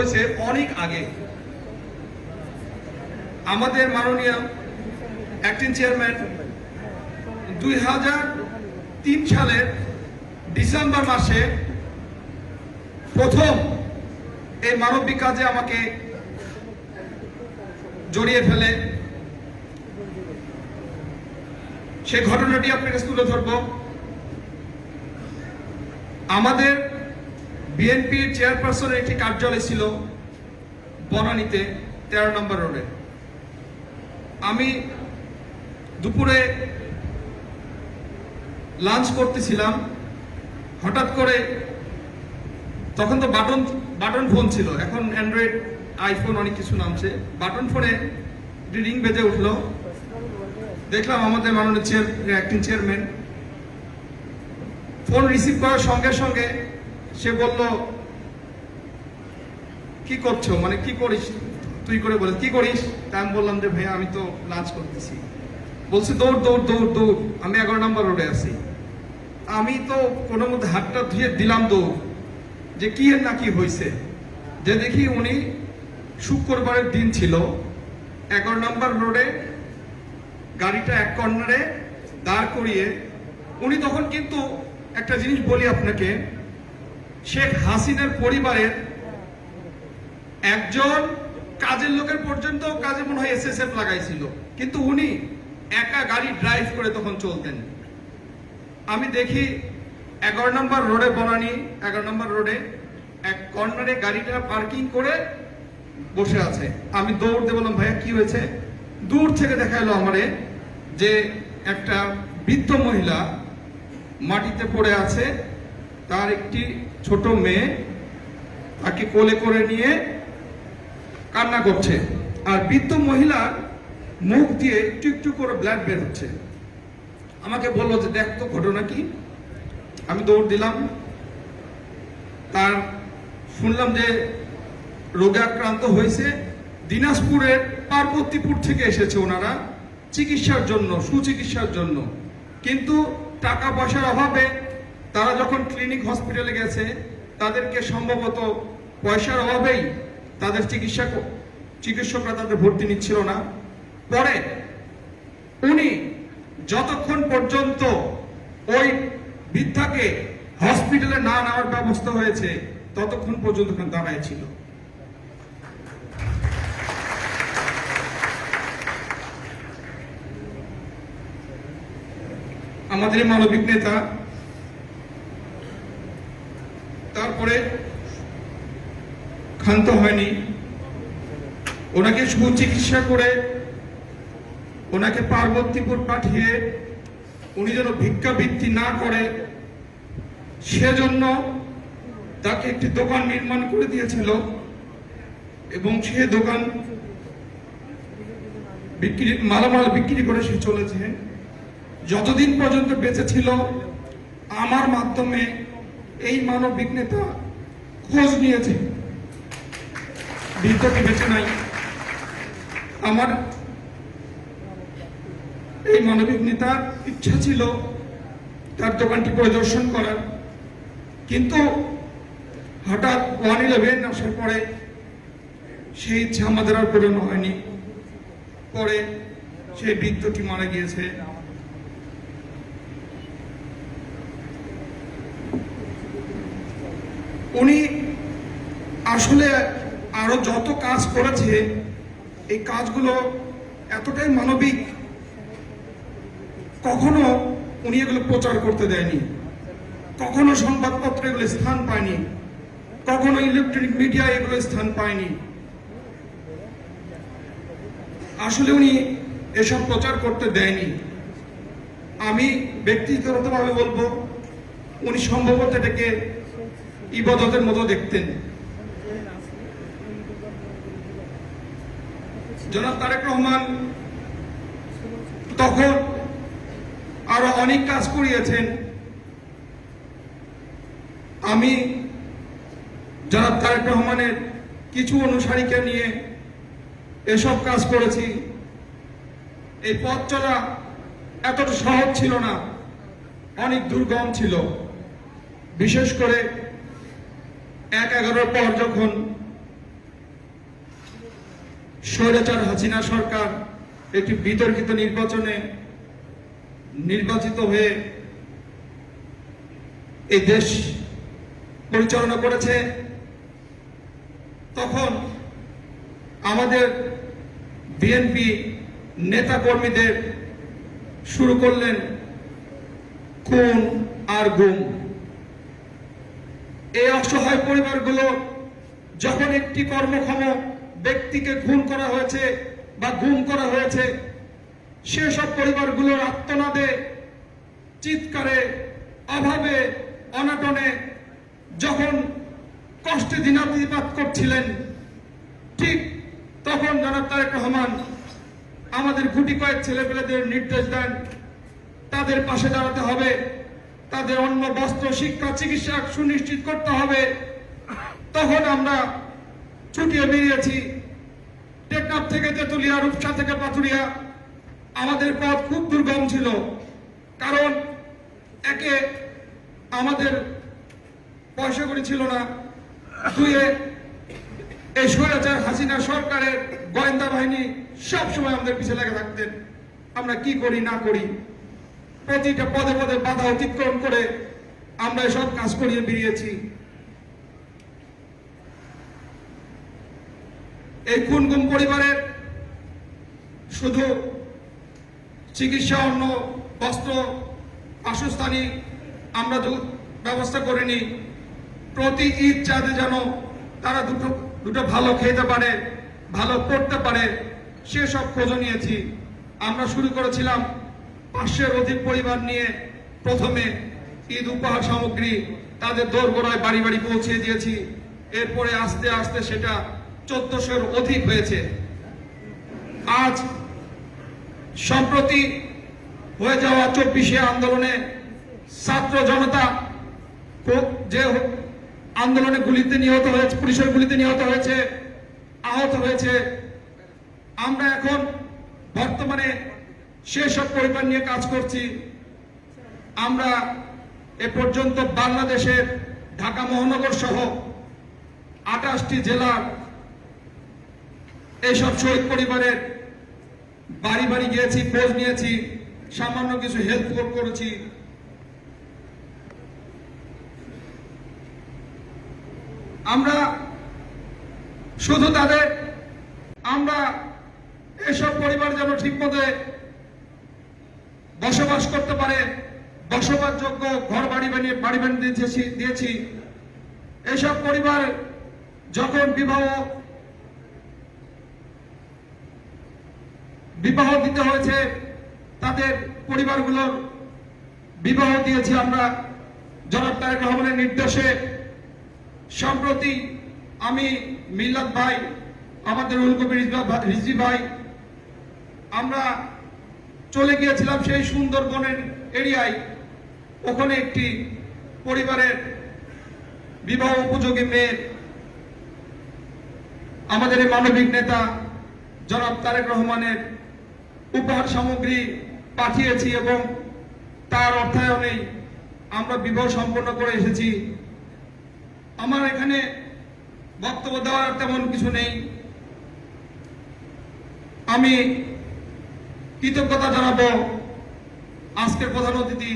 হয়েছে অনেক আগে। আমাদের মাননীয় অ্যাক্টিং চেয়ারম্যান 2003 সালের ডিসেম্বর মাসে প্রথম এই মানবিক কাজে আমাকে জড়িয়ে ফেলে। সেই ঘটনাটি আপনার কাছে তুলে ধরব। আমাদের বিএনপির চেয়ারপারসনের একটি কার্যালয় ছিল বনানীতে 13 নম্বর রোডে। আমি দুপুরে লাঞ্চ করতেছিলাম, হঠাৎ করে তখন তো বাটন ফোন ছিল, এখন অ্যান্ড্রয়েড আইফোন অনেক কিছু নামছে। বাটন ফোনে রিং বেজে উঠলো, দেখলাম আমাদের মাননীয় অ্যাক্টিং চেয়ারম্যান। ফোন রিসিভ করার সঙ্গে সঙ্গে সে বলল, কি করছো, মানে কি করিস তুই, করে বলে কি করিস। তা আমি বললাম যে ভাইয়া আমি তো লাঞ্চ করতেছি। বলছে দৌড় দৌড় দৌড় দৌড়, আমি 11 নম্বর রোডে আছি। আমি তো কোনো মধ্যে হাতটা ধুয়ে দিলাম দৌড়, যে কি এর না কি হয়েছে। যে দেখি উনি শুক্রবারের দিন ছিল, 11 নম্বর রোডে গাড়িটা এক কর্নারে দাঁড় করিয়ে, উনি তখন কিন্তু একটা জিনিস বলি আপনাকে, শেখ হাসিনার পরিবারের একজন কাজের লোকের পর্যন্ত কাজে মনে হয় SSF লাগাইছিল, কিন্তু উনি একা গাড়ি ড্রাইভ করে তখন চলতেন। আমি দেখি 11 নম্বর রোডে, বনানী 11 নম্বর রোডে এক কর্নারে গাড়িটা পার্কিং করে বসে আছে। আমি দৌড় দিয়ে বললাম ভাইয়া কি হয়েছে। দূর থেকে দেখা এলো আমারে যে একটা বৃদ্ধ মহিলা মাটিতে পড়ে আছে, তার একটি ছোট মেয়ে তাকে কোলে করে নিয়ে কান্না করছে, আর বৃদ্ধ মহিলার মুখ দিয়ে একটু একটু করে ব্লাড বের হচ্ছে। আমাকে বললো যে দেখ তো ঘটনা কি। আমি দৌড় দিলাম, তার শুনলাম যে রোগে আক্রান্ত হয়েছে, দিনাজপুরের পার্বতীপুর থেকে এসেছে ওনারা চিকিৎসার জন্য, সুচিকিৎসার জন্য। কিন্তু টাকা পয়সার অভাবে তারা যখন ক্লিনিক হসপিটালে গেছে, তাদেরকে সম্ভবত পয়সার অভাবেই তাদের চিকিৎসকরা তাদের ভর্তি নিচ্ছিল না। পরে উনি যতক্ষণ পর্যন্ত ওই বৃদ্ধাকে হসপিটালে না নেওয়ার ব্যবস্থা হয়েছে, ততক্ষণ পর্যন্ত দাঁড়ায় ছিল। আমাদের মানবিক নেতা তারপরে ক্ষান্ত হয়নি, ওনাকে সুচিকিৎসা করে ওনাকে পার্বতীপুর পাঠিয়ে উনি যেন ভিক্ষাবৃত্তি না করে সেজন্য তাকে একটি দোকান নির্মাণ করে দিয়েছিল, এবং সে দোকান মালামাল বিক্রি করে সে চলেছে। যতদিন পর্যন্ত বেঁচে ছিল, আমার মাধ্যমে এই মানবিক নেতা খোঁজ নিয়েছে, বৃদ্ধকে বেঁচে নাই। আমার এই মানবিক নেতার ইচ্ছা ছিল তার দোকানটি পরিদর্শন করার, কিন্তু হঠাৎ 1/11 আসার পরে সেই ইচ্ছা আমাদের আর পূরণ হয়নি। পরে সেই বৃদ্ধটি মারা গিয়েছে। উনি আসলে আরো যত কাজ করেছে, এই কাজগুলো এতটাই মানবিক, কখনো উনি এগুলো প্রচার করতে দেয়নি, কখনো সংবাদপত্রে এগুলো স্থান পায়নি, কখনো ইলেকট্রনিক মিডিয়া এগুলো স্থান পায়নি। আসলে উনি এসব প্রচার করতে দেয়নি। আমি ব্যক্তিগতভাবে বলবো, উনি সম্ভবত এটাকে ইবাদতের মতো দেখতেন। জনাব তারেক রহমান তখন আরো অনেক কাজ করিয়েছেন। আমি জনাব তারেক রহমানের কিছু অনুসারীকে নিয়ে এসব কাজ করেছি। এই পথ চলা এতটা সহজ ছিল না, অনেক দুর্গম ছিল। বিশেষ করে 1/11 পর যখন স্বৈরাচার হাসিনা সরকার একটি বিতর্কিত নির্বাচনে নির্বাচিত হয়ে এই দেশ পরিচালনা করেছে, তখন আমাদের বিএনপি নেতা কর্মীদের শুরু করলেন খুন আর গুম। এই অসহায় পরিবারগুলো যখন একটি কর্মক্ষম ব্যক্তিকে খুন করা হয়েছে বা গুম করা হয়েছে, সেসব পরিবারগুলোর আর্তনাদে, চিৎকারে, অভাবে, অনাটনে যখন কষ্টে দিনাতিপাত করছিলেন, ঠিক তখন জনাব তারেক রহমান আমাদের গুটি কয়েক ছেলেপেলেদের নির্দেশ দেন তাদের পাশে দাঁড়াতে হবে, তাদের অন্ন, বস্ত্র, শিক্ষা, চিকিৎসা সুনিশ্চিত করতে হবে। তখন আমরা ছুটিয়ে বেরিয়েছি টেকনাফ থেকে তেতুলিয়া, রূপসা থেকে পাথুরিয়া। আমাদের পথ খুব দুর্গম ছিল, কারণ একে আমাদের পয়সা কড়ি ছিল না, দুয়ে এই স্বৈরাচার হাসিনা সরকারের গোয়েন্দা বাহিনী সবসময় আমাদের পিছিয়ে লেগে থাকতেন। আমরা কি করি না করি, প্রতিটা পদে পদে বাধা অতিক্রম করে আমরা এসব কাজ করিয়ে বেরিয়েছি। এই খুন গুম পরিবারের শুধু চিকিৎসা, অন্ন, বস্ত্র, বাসস্থানী আমরা ব্যবস্থা করিনি, প্রতি ঈদ চাঁদে যেন তারা দুটো ভালো খেতে পারে, ভালো পড়তে পারে, সেসব খোঁজ নিয়েছি। আমরা শুরু করেছিলাম 500-এর অধিক পরিবার নিয়ে প্রথমে ঈদ উপহার সামগ্রী তাদের দোরগোড়ায় বাড়ি বাড়ি পৌঁছে দিয়েছি। এরপরে আস্তে আস্তে সেটা 1400-এর অধিক হয়েছে। আজ সম্প্রতি হয়ে যাওয়া 24শে আন্দোলনে ছাত্র জনতা যে আন্দোলনে গুলিতে নিহত হয়েছে, পুলিশের গুলিতে নিহত হয়েছে, আহত হয়েছে, আমরা এখন বর্তমানে সেসব পরিবার নিয়ে কাজ করছি। আমরা এ পর্যন্ত বাংলাদেশের ঢাকা মহানগর সহ 28টি জেলার এইসব শহীদ পরিবারের বাড়ি বাড়ি গিয়েছি, খোঁজ নিয়েছি, সামান্য কিছু হেল্প করেছি। আমরা শুধু তাদের, আমরা এসব পরিবার যেন ঠিকমতো বসবাস করতে পারে, বসবাসযোগ্য ঘর বাড়ি বানিয়ে দিয়েছি। এসব পরিবার যখন বিবাহ দিতে হয়েছে, তাদের পরিবারগুলোর বিবাহ দিয়েছি আমরা জনাব তারেক রহমানের নির্দেশে। সম্প্রতি আমি, মিল্লাত ভাই, আমাদের উলকবি রিজভি ভাই, আমরা চলে গিয়েছিলাম সেই সুন্দরবনের এরিয়ায়। ওখানে একটি পরিবারের বিবাহ উপযোগী মেয়ে আমাদের এই মানবিক নেতা জনাব তারেক রহমানের উপহার সামগ্রী পাঠিয়েছি এবং তার অর্থায়নেই আমরা বিবাহ সম্পন্ন করে এসেছি। আমার এখানে বক্তব্য দেওয়ার তেমন কিছু নেই। আমি কৃতজ্ঞতা জানাবো আজকের প্রধান অতিথি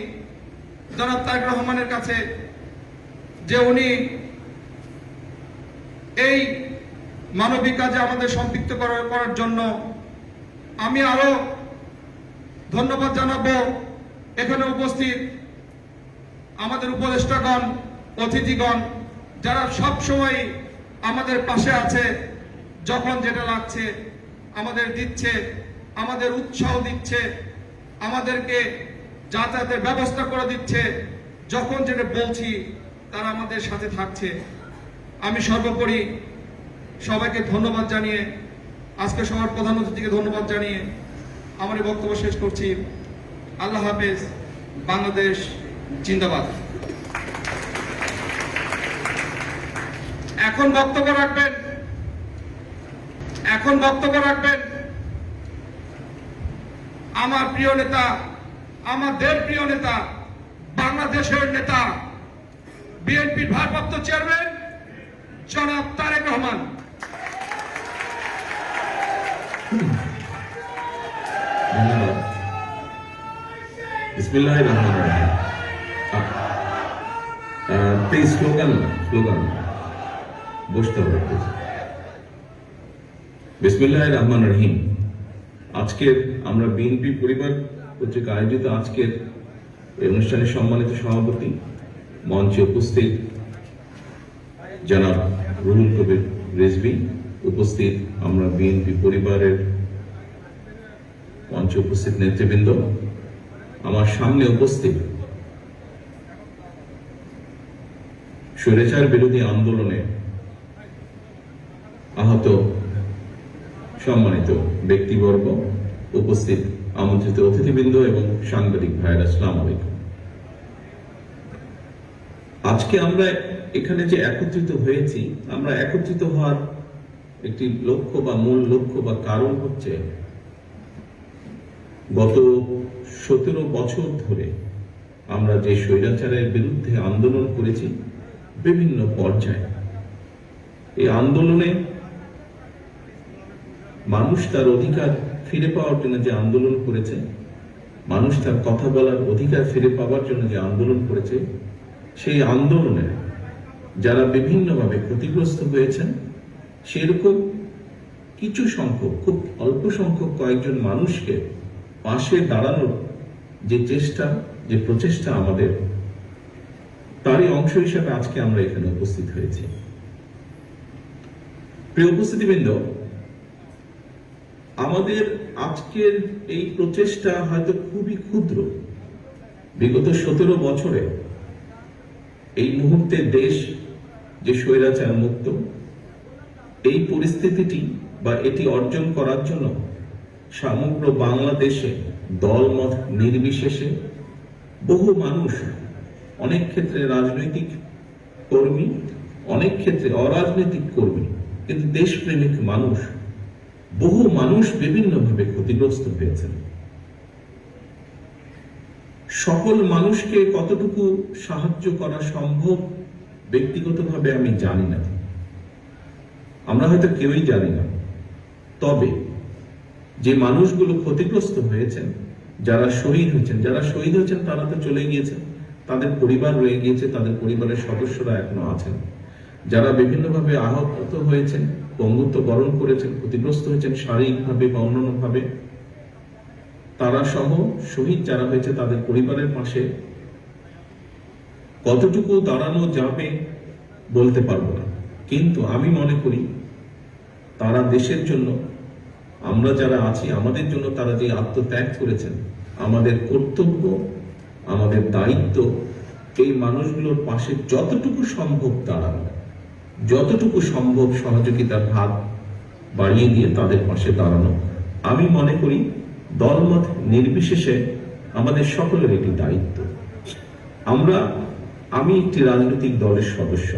জনাব তারেক রহমানের কাছে, যে উনি এই মানবিক কাজে আমাদের সম্পৃক্ত করার জন্য। আমি আরো ধন্যবাদ জানাবো এখানে উপস্থিত আমাদের উপদেষ্টাগণ, অতিথিগণ, যারা সব সময় আমাদের পাশে আছে, যখন যেটা লাগছে আমাদের দিচ্ছে, আমাদের উৎসাহ দিচ্ছে, আমাদেরকে যাতায়াতের ব্যবস্থা করে দিচ্ছে, যখন যেটা বলছি তারা আমাদের সাথে থাকছে। আমি সর্বোপরি সবাইকে ধন্যবাদ জানিয়ে, আজকে সবার প্রধান অতিথিকে ধন্যবাদ জানিয়ে আমার এই বক্তব্য শেষ করছি। আল্লাহ হাফেজ। বাংলাদেশ জিন্দাবাদ। এখন বক্তব্য রাখবেন আমার প্রিয় নেতা, আমাদের প্রিয় নেতা, বাংলাদেশের নেতা, বিএনপির ভারপ্রাপ্ত চেয়ারম্যান জনাব তারেক রহমান। বিসমিল্লাহির রহমানির রহিম। প্লিজ স্লোগান বসতে হবে প্লিজ। বিসমিল্লাহির রহমানির রহিম। আজকের আমরা বিএনপি পরিবার কর্তৃক আয়োজিত আজকের এই অনুষ্ঠানের সম্মানিত সভাপতি, মঞ্চে উপস্থিত জনাব রুহুল কবির রিজভী, উপস্থিত আমরা বিএনপি পরিবারের মঞ্চে উপস্থিত নেতৃবৃন্দ, আমার সামনে উপস্থিত স্বৈরাচার বিরোধী আন্দোলনে আহত সম্মানিত ব্যক্তিবর্গ, উপস্থিত আমন্ত্রিত অতিথিবৃন্দ এবং সাংবাদিক ভাইয়েরা, আসসালামু আলাইকুম। আজকে আমরা এখানে যে একত্রিত হয়েছি, আমরা একত্রিত হওয়ার একটি লক্ষ্য বা মূল লক্ষ্য বা কারণ হচ্ছে গত 17 বছর ধরে আমরা যে স্বৈরাচারের বিরুদ্ধে আন্দোলন করেছি বিভিন্ন পর্যায়ে, এই আন্দোলনে মানুষ তার অধিকার ফিরে পাওয়ার জন্য যে আন্দোলন করেছে, মানুষ তার কথা বলার অধিকার ফিরে পাওয়ার জন্য যে আন্দোলন করেছে, সেই আন্দোলনে যারা বিভিন্নভাবে ক্ষতিগ্রস্ত হয়েছেন, সেরকম কিছু সংখ্যক, খুব অল্প সংখ্যক কয়েকজন মানুষকে পাশে দাঁড়ানোর যে চেষ্টা, যে প্রচেষ্টা আমাদের, তারই অংশ হিসেবে আজকে আমরা এখানে উপস্থিত হয়েছি। প্রিয় উপস্থিতিবৃন্দ, আমাদের আজকের এই প্রচেষ্টা হয়তো খুবই ক্ষুদ্র। বিগত 17 বছরে এই মুহূর্তে দেশ যে স্বৈরাচার মুক্ত, এই পরিস্থিতিটি বা এটি অর্জন করার জন্য সমগ্র বাংলাদেশে দলমত নির্বিশেষে বহু মানুষ, অনেক ক্ষেত্রে রাজনৈতিক কর্মী, অনেক ক্ষেত্রে অরাজনৈতিক কর্মী, কিন্তু দেশপ্রেমিক মানুষ, বহু মানুষ বিভিন্নভাবে ক্ষতিগ্রস্ত হয়েছেন। সকল মানুষকে কতটুকু সাহায্য করা সম্ভব ব্যক্তিগতভাবে আমি জানি না, আমরা হয়তো কেউই জানি না। তবে যে মানুষগুলো ক্ষতিগ্রস্ত হয়েছেন, যারা শহীদ হয়েছেন তারা তো চলে গিয়েছেন, তাদের পরিবার রয়ে গিয়েছে, তাদের পরিবারের সদস্যরা এখনো আছেন। যারা বিভিন্নভাবে আহত হয়েছেন, পঙ্গুত্ব বরণ করেছেন, ক্ষতিগ্রস্ত হয়েছেন শারীরিকভাবে বা অন্যান্যভাবে, তারা সহ শহীদ যারা হয়েছে তাদের পরিবারের পাশে কতটুকু দাঁড়ানো যাবে বলতে পারবো না, কিন্তু আমি মনে করি তারা দেশের জন্য, আমরা যারা আছি আমাদের জন্য তারা যে আত্মত্যাগ করেছেন, আমাদের কর্তব্য, আমাদের দায়িত্ব এই মানুষগুলোর পাশে যতটুকু সম্ভব দাঁড়ানো, যতটুকু সম্ভব সহযোগিতার হাত বাড়িয়ে দিয়ে তাদের পাশে দাঁড়ানো। আমি মনে করি দলমত নির্বিশেষে আমাদের সকলের একটি দায়িত্ব। আমি একটি রাজনৈতিক দলের সদস্য,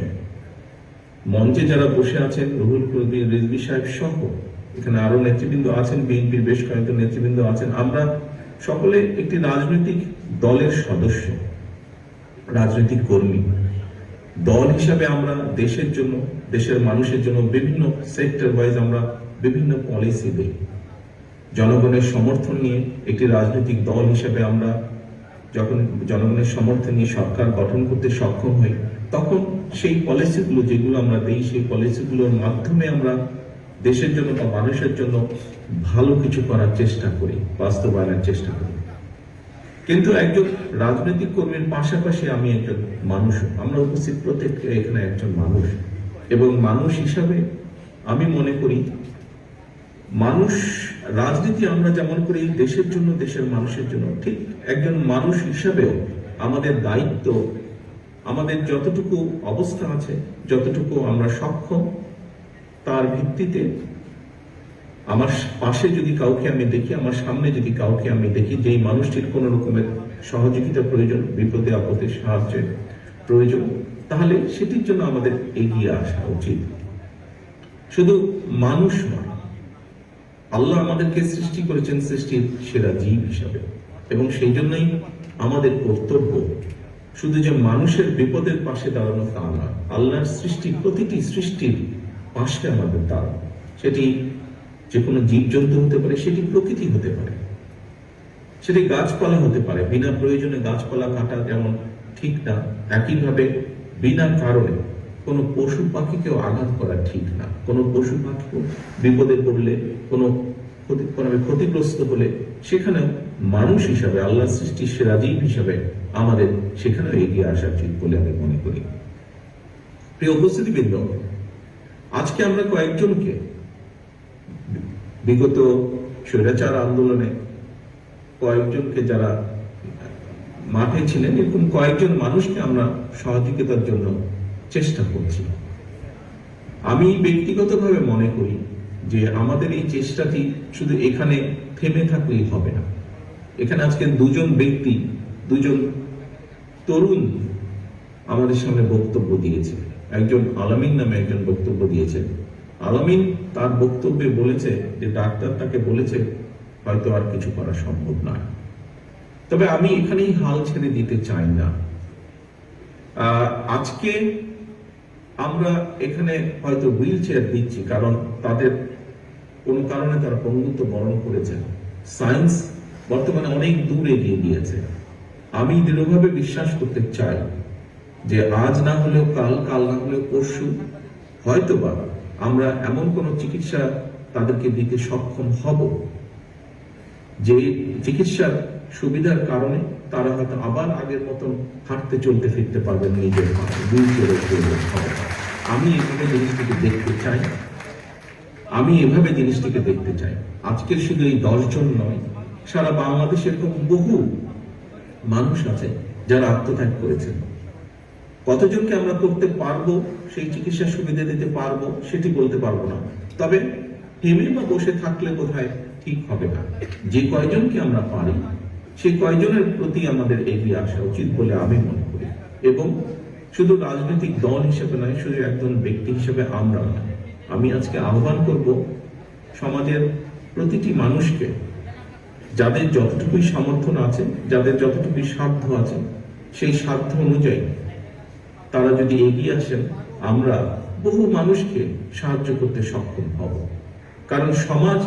মঞ্চে যারা বসে আছেন রুহুল কবির রিজভী সাহেব সহ এখানে আরো নেতৃবৃন্দ আছেন, বিএনপির বেশ কয়েকজন নেতৃবৃন্দ আছেন, আমরা সকলে একটি রাজনৈতিক দলের সদস্য, রাজনৈতিক কর্মী। দল হিসাবে আমরা দেশের জন্য, দেশের মানুষের জন্য বিভিন্ন সেক্টর ওয়াইজ আমরা বিভিন্ন পলিসি দিই। জনগণের সমর্থন নিয়ে একটি রাজনৈতিক দল হিসেবে আমরা যখন জনগণের সমর্থন নিয়ে সরকার গঠন করতে সক্ষম হই, তখন সেই পলিসিগুলো যেগুলো আমরা দিই, সেই পলিসিগুলোর মাধ্যমে আমরা দেশের জন্য বা মানুষের জন্য ভালো কিছু করার চেষ্টা করি, বাস্তবায়নের চেষ্টা করি। কিন্তু একজন রাজনৈতিক কর্মীর পাশাপাশি আমি একজন মানুষ, আমরা উপস্থিত প্রত্যেকে এখানে একজন মানুষ, এবং মানুষ হিসাবে আমি মনে করি মানুষ, রাজনীতি আমরা যেমন করি দেশের জন্য, দেশের মানুষের জন্য, ঠিক একজন মানুষ হিসাবেও আমাদের দায়িত্ব, আমাদের যতটুকু অবস্থা আছে, যতটুকু আমরা সক্ষম, তার ভিত্তিতে আমার পাশে যদি কাউকে আমি দেখি, আমার সামনে যদি কাউকে আমি দেখি যেই মানুষটির কোন রকমের সহযোগিতা প্রয়োজন, বিপদে আপদে সাহায্যের প্রয়োজন, তাহলে সেটির জন্য আমাদের এগিয়ে আসা উচিত। শুধু মানুষ নয়, আল্লাহ আমাদেরকে সৃষ্টি করেছেন সৃষ্টির সেরা জীব হিসাবে, এবং সেই জন্যই আমাদের কর্তব্য শুধু যে মানুষের বিপদের পাশে দাঁড়ানো তা নয়, আল্লাহর সৃষ্টি, প্রতিটি সৃষ্টির পাশে আমাদের দাঁড়ানো। সেটি যে কোনো জীবজন্তু হতে পারে, সেটি প্রকৃতি হতে পারে। সেটি গাছপালা হতে পারে। বিনা প্রয়োজনে গাছপালা কাটা যেমন ঠিক না, একইভাবে বিনা কারণে কোনো পশু পাখিকেও আঘাত করা ঠিক না। কোনো পশু পাখিও বিপদে পড়লে, কোনো ক্ষতিগ্রস্ত হলে সেখানে মানুষ হিসাবে, আল্লাহ সৃষ্টির সেরা জীব হিসাবে আমাদের সেখানেও এগিয়ে আসা উচিত বলে আমি মনে করি। প্রিয় উপস্থিতিবৃন্দ, আজকে আমরা কয়েকজনকে বিগত স্বৈরাচার আন্দোলনে কয়েকজনকে যারা মাঠে ছিলেন, এরকম কয়েকজন মানুষকে আমরা সহযোগিতার জন্য চেষ্টা করছি। আমি ব্যক্তিগতভাবে মনে করি যে আমাদের এই চেষ্টাটি শুধু এখানে থেমে থাকলেই হবে না। এখানে আজকে দুজন ব্যক্তি, দুজন তরুণ আমাদের সামনে বক্তব্য দিয়েছে। একজন আলামিন নামে একজন বক্তব্য দিয়েছেন। আলামিন তার বক্তব্যে বলেছে যে ডাক্তার তাকে বলেছে হয়তো আর কিছু করা সম্ভব নয়। তবে আমি এখানেই হাল ছেড়ে দিতে চাই না। আজকে আমরা এখানে হয়তো হুইল চেয়ার দিচ্ছি কারণ তাদের কোনো কারণে তারা পঙ্গুত্ব বরণ করেছেন। সায়েন্স বর্তমানে অনেক দূর এগিয়ে গিয়েছে। আমি দৃঢ়ভাবে বিশ্বাস করতে চাই যে আজ না হলেও কাল, কাল না হলেও পরশু হয়তোবা আমরা এমন কোন চিকিৎসা তাদেরকে দিতে সক্ষম হব যে চিকিৎসার সুবিধার কারণে তারা হয়তো আবার আগের মতন হাঁটতে চলতে ফিরতে পারবেন নিজের পায়ে, আমি এভাবে জিনিসটিকে দেখতে চাই। আমি এভাবে জিনিসটিকে দেখতে চাই। আজকের শুধু এই 10 জন নয়, সারা বাংলাদেশে এরকম বহু মানুষ আছে যারা আত্মত্যাগ করেছেন। কতজনকে আমরা করতে পারবো, সেই চিকিৎসা সুবিধা দিতে পারবো সেটি বলতে পারবো না। তবে থেমে বা বসে থাকলে বোধহয় ঠিক হবে না। যে কয়জনকে আমরা পারি সেই কয়জনের প্রতি আমাদের এগিয়ে আসা উচিত বলে আমি মনে করি। এবং শুধু রাজনৈতিক দল হিসেবে নয়, শুধু একজন ব্যক্তি হিসেবে আমরা নয়, আমি আজকে আহ্বান করব সমাজের প্রতিটি মানুষকে, যাদের যতটুকুই সামর্থ্য আছে, যাদের যতটুকুই সাধ্য আছে, সেই সাধ্য অনুযায়ী তারা যদি এগিয়ে আসেন, আমরা বহু মানুষকে সাহায্য করতে সক্ষম হব। কারণ সমাজ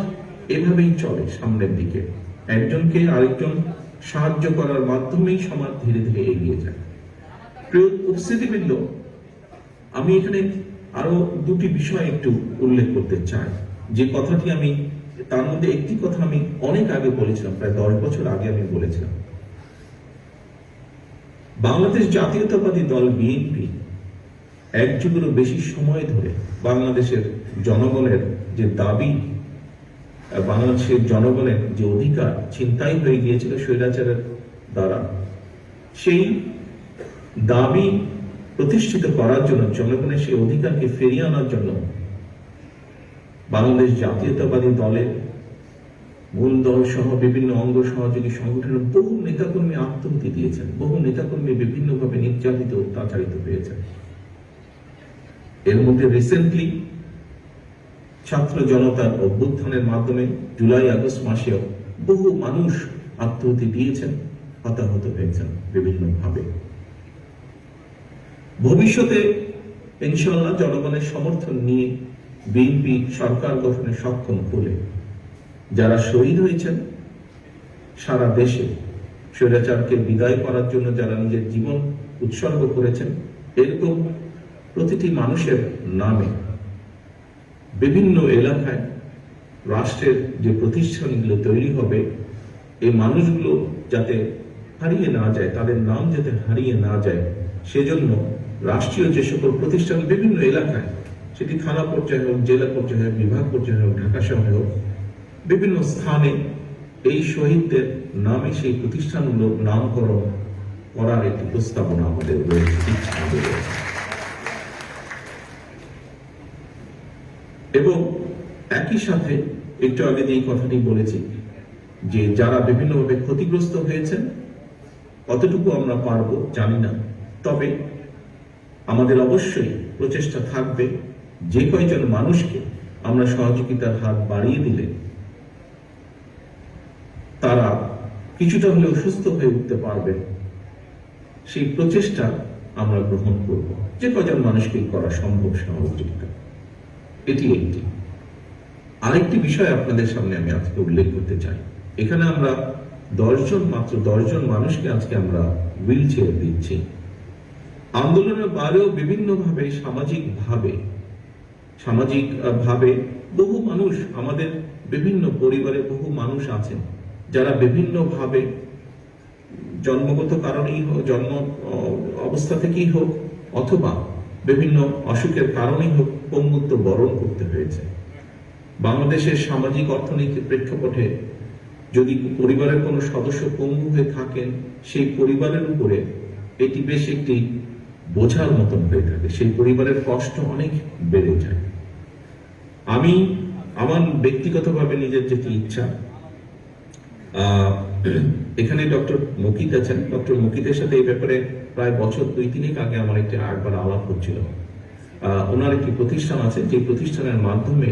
এভাবেই চলে সামনের দিকে, একজনকে আরেকজন সাহায্য করার মাধ্যমেই সমাজ ধীরে ধীরে এগিয়ে যায়। প্রিয় উপস্থিতিবৃন্দ, আমি এখানে আরো দুটি বিষয় একটু উল্লেখ করতে চাই। যে কথাটি আমি, তার মধ্যে একটি কথা আমি অনেক আগে বলেছিলাম, প্রায় 10 বছর আগে আমি বলেছিলাম। বাংলাদেশ জাতীয়তাবাদী দল বিএনপি এক যুগেরও বেশি সময় ধরে বাংলাদেশের জনগণের যে দাবি, বাংলাদেশের জনগণের যে অধিকার ছিনতাই হয়ে গিয়েছিল স্বৈরাচারের দ্বারা, সেই দাবি প্রতিষ্ঠিত করার জন্য, জনগণের সেই অধিকারকে ফিরিয়ে আনার জন্য বাংলাদেশ জাতীয়তাবাদী দলের মূল দল সহ বিভিন্ন অঙ্গ সহযোগী সংগঠনের বহু নেতাকর্মী আত্মহত্যা দিয়েছেন। বহু নেতাকর্মী বিভিন্নভাবে নির্যাতিত, অত্যাচারিত হয়েছেন। এর মধ্যে রিসেন্টলি ছাত্র জনতার অভ্যুত্থানের মাধ্যমে জুলাই আগস্ট মাসেও বহু মানুষ আত্মহত্যা দিয়েছেন, হতাহত হয়েছেন বিভিন্নভাবে। ভবিষ্যতে ইনশাআল্লাহ জনগণের সমর্থন নিয়ে বিএনপি সরকার গঠনে সক্ষম হলে যারা শহীদ হয়েছেন সারা দেশে, স্বৈরাচারকে বিদায় করার জন্য যারা নিজের জীবন উৎসর্গ করেছেন, এরকম প্রতিটি মানুষের নামে বিভিন্ন এলাকায় রাষ্ট্রের যে প্রতিষ্ঠানগুলো তৈরি হবে, এই মানুষগুলো যাতে হারিয়ে না যায়, তাদের নাম যাতে হারিয়ে না যায়, সেজন্য রাষ্ট্রীয় যে সকল প্রতিষ্ঠান বিভিন্ন এলাকায়, সেটি থানা পর্যায়ে হোক, জেলা পর্যায়ে হোক, বিভাগ পর্যায়ে হোক, ঢাকা শহরে হোক, বিভিন্ন স্থানে এই শহীদদের নামে সেই প্রতিষ্ঠানগুলো নামকরণ করার একটি প্রস্তাবনা আমাদের রয়েছে। এবং একই সাথে একটু আগে যে কথাটি বলেছি যে যারা বিভিন্নভাবে ক্ষতিগ্রস্ত হয়েছেন, কতটুকু আমরা পারবো জানি না, তবে আমাদের অবশ্যই প্রচেষ্টা থাকবে যে কয়জন মানুষকে আমরা সহযোগিতার হাত বাড়িয়ে দিলে তারা কিছুটা হলেও সুস্থ হয়ে উঠতে পারবে, সেই প্রচেষ্টা আমরা গ্রহণ করব। যে কয়জন মানুষকে করা সম্ভব সহযোগিতা, এটি একটি। আরেকটি বিষয় আপনাদের সামনে আমি আজকে উল্লেখ করতে চাই। এখানে আমরা মাত্র 10 জন মানুষকে আজকে আমরা হুইল চেয়ার দিচ্ছি। আন্দোলনের বাইরেও বিভিন্নভাবে সামাজিক ভাবে বহু মানুষ, আমাদের বিভিন্ন পরিবারে বহু মানুষ আছেন যারা বিভিন্নভাবে জন্মগত কারণেই হোক, জন্ম অবস্থা থেকেই হোক, অথবা বিভিন্ন অসুখের কারণেই হোক পঙ্গুত্ব বরণ করতে হয়েছে। বাংলাদেশের সামাজিক অর্থনৈতিক প্রেক্ষাপটে যদি পরিবারের কোনো সদস্য পঙ্গু হয়ে থাকেন, সেই পরিবারের উপরে এটি বেশ একটি বোঝার মতন হয়ে থাকে, সেই পরিবারের কষ্ট অনেক বেড়ে যায়। আমি আমার ব্যক্তিগতভাবে নিজের যেটি ইচ্ছা, এখানে ডক্টর মুকিত আছেন, ডক্টর মুকিতের সাথে এই ব্যাপারে প্রায় বছর 2-3 আগে আমার একবার আলাপ হচ্ছিল। ওনার একটি প্রতিষ্ঠান আছে, যে প্রতিষ্ঠানের মাধ্যমে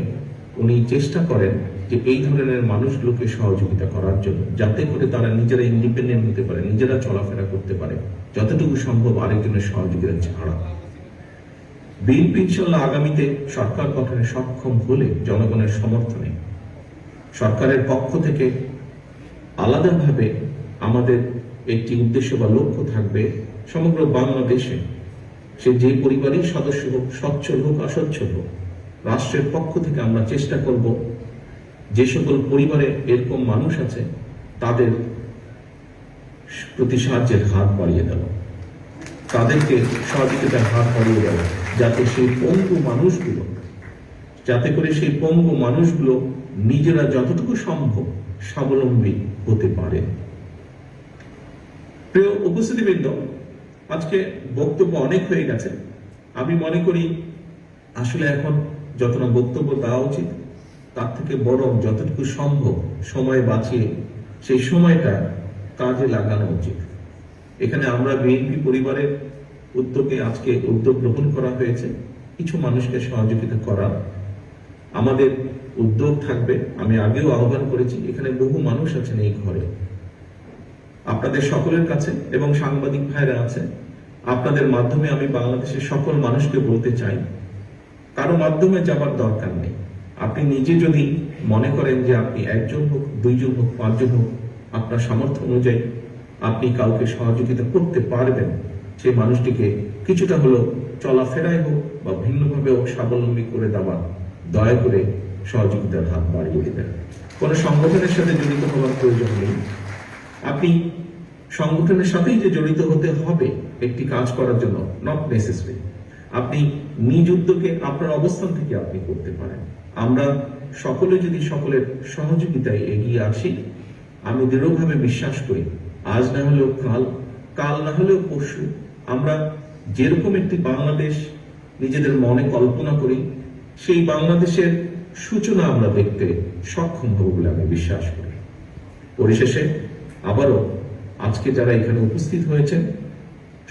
উনি চেষ্টা করেন যে এই ধরনের মানুষগুলোকে সহযোগিতা করার জন্য, যাতে করে তারা নিজেরা ইন্ডিপেন্ডেন্ট হতে পারে, নিজেরা চলাফেরা করতে পারে, যতটুকু সম্ভব আরেকজনের সহযোগিতা ছাড়া। বিএনপি ইনশাল্লাহ আগামীতে সরকার গঠনে সক্ষম হলে জনগণের সমর্থনে সরকারের পক্ষ থেকে আলাদাভাবে আমাদের একটি উদ্দেশ্য বা লক্ষ্য থাকবে, সমগ্র বাংলাদেশে সে যে পরিবারই সদস্য হোক, সচ্ছল হোক অসচ্ছল হোক, রাষ্ট্রের পক্ষ থেকে আমরা চেষ্টা করব যে সকল পরিবারে এরকম মানুষ আছে তাদের প্রতি সাহায্যের হাত বাড়িয়ে দেওয়া, তাদেরকে সহযোগিতার হাত বাড়িয়ে দেওয়া, যাতে সেই পঙ্গু মানুষগুলো নিজেরা যতটুকু সম্ভব স্বাবলম্বী হতে পারে। প্রিয় উপস্থিতিবৃন্দ, আজকে বক্তব্য অনেক হয়ে গেছে। আমি মনে করি আসলে এখন যতটা বক্তব্য দেওয়া উচিত তার থেকে বরং যতটুকু সম্ভব সময় বাঁচিয়ে সেই সময়টা কাজে লাগানো উচিত। এখানে আমরা বিএনপি পরিবারের উদ্যোগে আজকে উদ্যোগ গ্রহণ করা হয়েছে কিছু মানুষকে সহযোগিতা করা। আমাদের উদ্যোগ থাকবে, আমি আগেও আহ্বান করেছি, এখানে বহু মানুষ আছেন এই ঘরে, আপনাদের সকলের কাছে এবং সাংবাদিক ভাইরা আছে, আপনাদের মাধ্যমে আমি বাংলাদেশের সকল মানুষকে বলতে চাই, কারো মাধ্যমে যাবার দরকার নেই। আপনি নিজে যদি মনে করেন যে আপনি 1 জন হোক, 2 জন হোক, 5 জন হোক, আপনার সামর্থ্য অনুযায়ী আপনি কাউকে সহযোগিতা করতে পারবেন, সেই মানুষটিকে কিছুটা হলো চলাফেরায় হোক বা ভিন্নভাবে হোক স্বাবলম্বী করে দেওয়া, দয়া করে সহযোগিতার হাত বাড়িয়ে দেবেন। কোনো সংগঠনের সাথে জড়িত হওয়ার প্রয়োজন নেই। আপনি সংগঠনের সাথেই যে জড়িত হতে হবে একটি কাজ করার জন্য, নট নেসেসারি। আপনি নিজ উদ্যোগে আপনার অবস্থান থেকে আপনি করতে পারেন। আমরা সকলে যদি সকলের সহযোগিতায় এগিয়ে আসি, আমি দৃঢ়ভাবে বিশ্বাস করি আজ না হলেও কাল না হলেও পরশু আমরা যেরকম একটি বাংলাদেশ নিজেদের মনে কল্পনা করি, সেই বাংলাদেশের সূচনা আমরা দেখতে সক্ষম হব বলে আমি বিশ্বাস করি। পরিশেষে আবারও আজকে যারা এখানে উপস্থিত হয়েছেন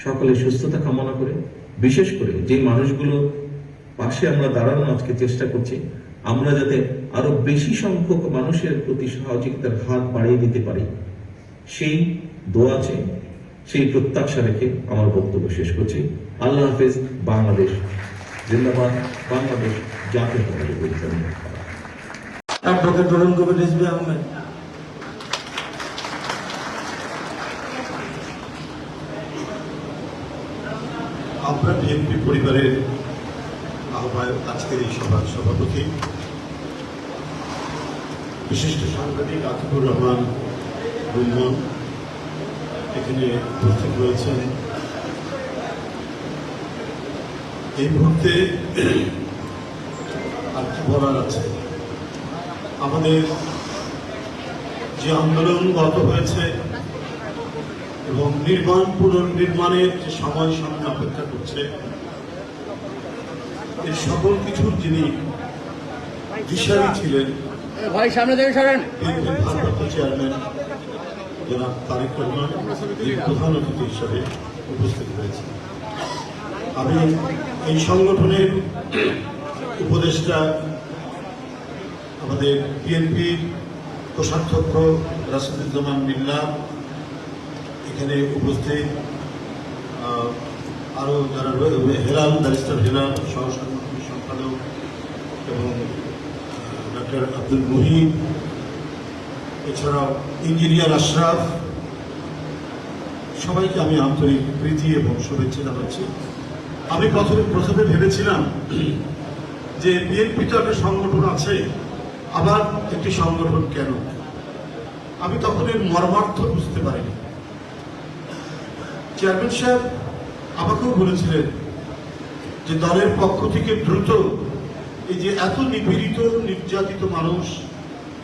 সকলে সুস্থতা কামনা করে, বিশেষ করে যে মানুষগুলো পাশে আমরা দাঁড়ানো আজকে চেষ্টা করছি, আমরা যাতে আরো বেশি সংখ্যক মানুষের প্রতি সহযোগিতার হাত বাড়িয়ে দিতে পারি, সেই দোয়া চেয়ে, সেই প্রত্যাশা রেখে আমার বক্তব্য শেষ করছি। আল্লাহ হাফেজ। বাংলাদেশ জিন্দাবাদ। বাংলাদেশ জাতীয়তাবাদী পরিচালনা। অ্যাডভোকেট রুহুল কবির রিজভী আহমেদ। আমরা বিএনপি পরিবারের আহ্বায়ক, আজকের এই সভার সভাপতি বিশিষ্ট সাংবাদিক আতিকুর রহমান গুলমন এখানে উপস্থিত রয়েছেন। এই মুহূর্তে আর কি বলার আছে, আমাদের যে আন্দোলন গত হয়েছে এবং পুনর্নির্মাণের যে সময় সামনে অপেক্ষা করছে, এই সকল কিছুর যিনি দিশারি ছিলেন ভারপ্রাপ্ত চেয়ারম্যান জনাব তারেক রহমান প্রধান অতিথি হিসাবে উপস্থিত হয়েছে। আমি এই সংগঠনের উপদেষ্টা আমাদের বিএনপির কোষাধ্যক্ষ রাশিদুজ্জামান বিল্লা এখানে উপস্থিত, আরও যারা হেলাল, ব্যারিস্টার হেলাল সহসাংগঠনিক সম্পাদক এবং ডক্টর আব্দুল মুহিব এছাড়াও ইঞ্জিনিয়ার আশরাফ, সবাইকে আমি আন্তরিক প্রীতি এবং শুভেচ্ছা জানাচ্ছি। আমি প্রথমে ভেবেছিলাম যে বিএনপি তো একটা সংগঠন আছে, আবার একটি সংগঠন কেন? আমি তখন এর মর্মার্থ বুঝতে পারিনি। চেয়ারম্যান সাহেব আমাকেও বলেছিলেন যে দলের পক্ষ থেকে দ্রুত এই যে এত নিপীড়িত নির্যাতিত মানুষ,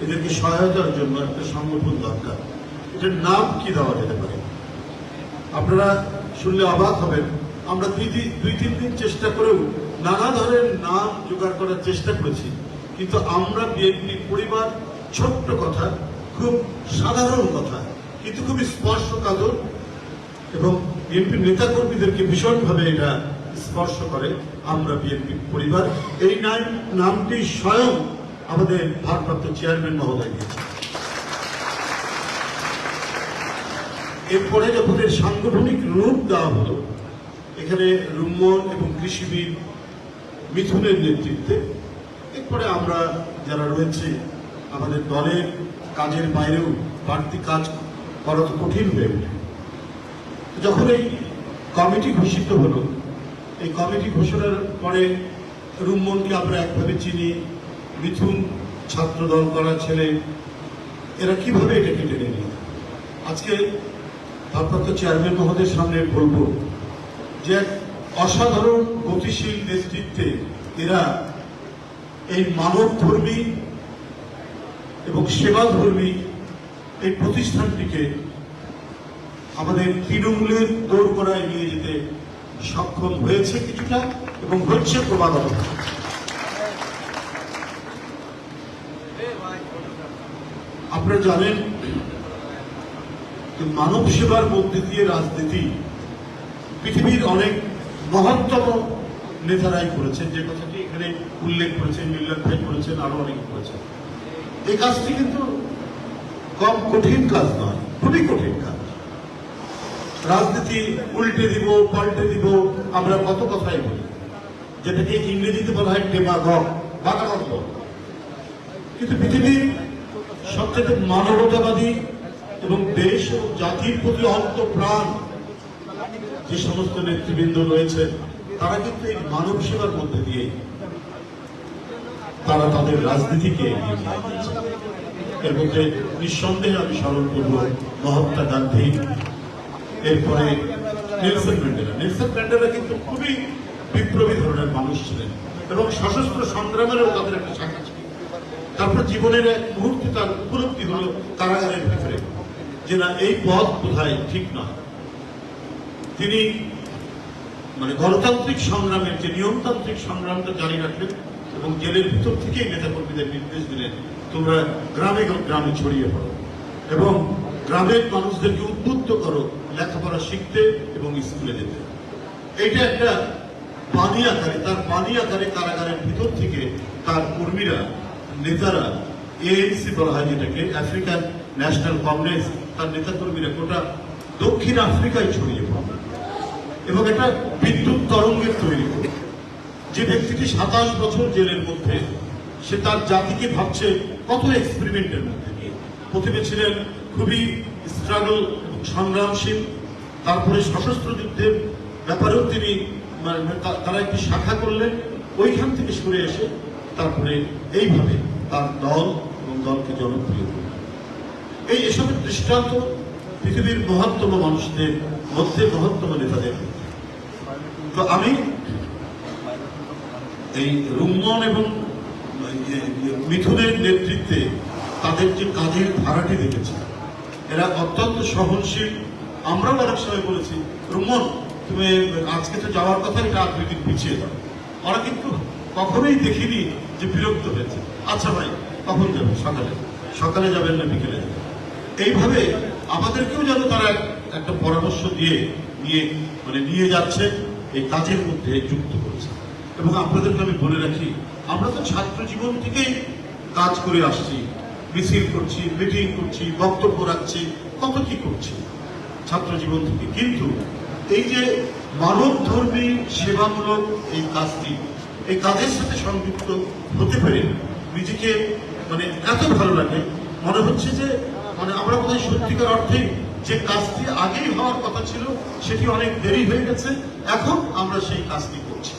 এদেরকে সহায়তার জন্য একটা সংগঠন দরকার। এটার নাম কি দেওয়া যেতে পারে? আপনারা শুনলে অবাক হবেন, আমরা দুই তিন দিন চেষ্টা করেও নানা ধরনের নাম জোগাড় করার চেষ্টা করেছি, কিন্তু আমরা বিএনপি পরিবার, ছোট্ট কথা, খুব সাধারণ কথা, কিন্তু খুবই স্পর্শকাতর এবং বিএনপির নেতাকর্মীদেরকে ভীষণভাবে এটা স্পর্শ করে। আমরা বিএনপি পরিবার, এই নামটি স্বয়ং আমাদের ভারপ্রাপ্ত চেয়ারম্যান মহোদয় দিয়েছে। এরপরে যখন এর সাংগঠনিক রূপ দেওয়া হলো, এখানে রুম্মন এবং কৃষিবিদ মিথুনের নেতৃত্বে, এরপরে আমরা যারা রয়েছে আমাদের দলের কাজের বাইরেও বাড়তি কাজ করা তো কঠিন হয়ে ওঠে। যখন এই কমিটি ঘোষিত হলো, এই কমিটি ঘোষণার পরে রুম্মনকে আমরা একভাবে চিনি, মিথুন ছাত্র দল করা ছেলে, এরা কিভাবে এটাকে টেনে নিল। আজকে ভারপ্রাপ্ত চেয়ারম্যান মহোদয়ের সামনে বলবো যে এক অসাধারণ গতিশীল নেতৃত্বে এরা এই মানবধর্মী এবং সেবাধর্মী এই প্রতিষ্ঠানটিকে আমাদের তৃণমূলের দৌড় করায় নিয়ে যেতে সক্ষম হয়েছে কিছুটা, এবং হচ্ছে ক্রমাগত। আপনারা জানেন যে মানব সেবার মধ্যে দিয়ে রাজনীতি পৃথিবীর অনেক মহত্তম নেতারাই করেছেন, যে কথাটি এখানে উল্লেখ করেছেন, মিল্লাত ভাই করেছেন, আরো অনেকে করেছেন। এই কাজটি কিন্তু কম কঠিন কাজ নয়, খুবই কঠিন কাজ। রাজনীতি উল্টে দিব, পাল্টে দিব, আমরা কত কথাই বলি, যেটাকে ইংরেজিতে বলা হয় ডেমাগগ, বাতাগত। কিন্তু পৃথিবীর সবচেয়ে মানবতাবাদী এবং দেশ ও জাতির প্রতি অন্তঃপ্রাণ যে সমস্ত নেতৃবৃন্দ রয়েছে, তারা কিন্তু এই মানব সেবার মধ্যে দিয়ে তারা তাদের রাজনীতিকে এগিয়ে নিয়ে গিয়েছে। এর মধ্যে নিঃসন্দেহে আমি স্মরণ করব মহাত্মা গান্ধী, এরপরে নেলসন ম্যান্ডেলা। নেলসন ম্যান্ডেলা কিন্তু খুবই বিপ্লবী ধরনের মানুষ ছিলেন এবং সশস্ত্র সংগ্রামেরও তাদের একটা শাখা ছিল। তারপর জীবনের এক মুহূর্তে তার উপলব্ধি হল কারাগারের ভিতরে যে না, এই পথ বোধহয় ঠিক নয়। তিনি মানে গণতান্ত্রিক সংগ্রামের যে নিয়মতান্ত্রিক সংগ্রামটা জারি রাখলেন এবং জেলের ভিতর থেকেই নেতাকর্মীদের নির্দেশ দিলেন, তোমরা গ্রামে গ্রামে ছড়িয়ে পড়ো এবং গ্রামের মানুষদেরকে উদ্বুদ্ধ করো লেখাপড়া শিখতে এবং স্কুলে যেতে। এইটা একটা বাণী আকারে, তার বাণী আকারে কারাগারের ভিতর থেকে তার কর্মীরা, নেতারা, এএনসি বলা হয় যেটাকে, আফ্রিকান ন্যাশনাল কংগ্রেস, তার নেতাকর্মীরা গোটা দক্ষিণ আফ্রিকায় ছড়িয়ে পড়ে এবং একটা বিদ্যুৎ তরঙ্গের তৈরি করে। যে ব্যক্তিটি 27 বছর জেলের মধ্যে, সে তার জাতিকে ভাবছে কত এক্সপেরিমেন্টের মধ্যে দিয়ে। প্রথমে ছিলেন খুবই স্ট্রাগল এবং সংগ্রামশীল, তারপরে সশস্ত্র যুদ্ধের ব্যাপারেও তিনি তারা একটি শাখা করলেন, ওইখান থেকে সরে এসে তারপরে এইভাবে তার দল এবং দলকে জনপ্রিয় করলেন। এসবের দৃষ্টান্ত পৃথিবীর মহত্তম মানুষদের মধ্যে, মহত্তম নেতাদের মধ্যে। তো আমি এই রুম্মন এবং মিথুনের নেতৃত্বে তাদের যে কাজের ধারাটি দেখেছি, এরা অত্যন্ত সহনশীল। আমরাও অনেক সময় বলেছি, রুম্মন তুমি আজকে তো যাওয়ার কথা, এটা আর 2 দিন পিছিয়ে দাও। ওরা কিন্তু কখনোই দেখিনি যে বিরক্ত হয়েছে। আচ্ছা ভাই, কখন যাবে? সকালে যাবেন না বিকেলে যাবেন? এইভাবে আমাদেরকেও যেন তারা একটা পরামর্শ দিয়ে নিয়ে যাচ্ছে, এই কাজের মধ্যে যুক্ত করেছে। এবং আপনাদেরকে আমি বলে রাখি, আমরা তো ছাত্র জীবন থেকেই কাজ করে আসছি, মিছিল করছি, মিটিং করছি, বক্তব্য রাখছি, কত কি করছি ছাত্র জীবন থেকে। কিন্তু এই যে মানবধর্মী সেবামূলক এই কাজটি, এই কাজের সাথে সংযুক্ত হতে পেরে নিজেকে এত ভালো লাগে মনে হচ্ছে যে মানে আমরা বোধহয় সত্যিকার অর্থে যে কাজটি আগেই হওয়ার কথা ছিল সেটি অনেক দেরি হয়ে গেছে, এখন আমরা সেই কাজটি করছি।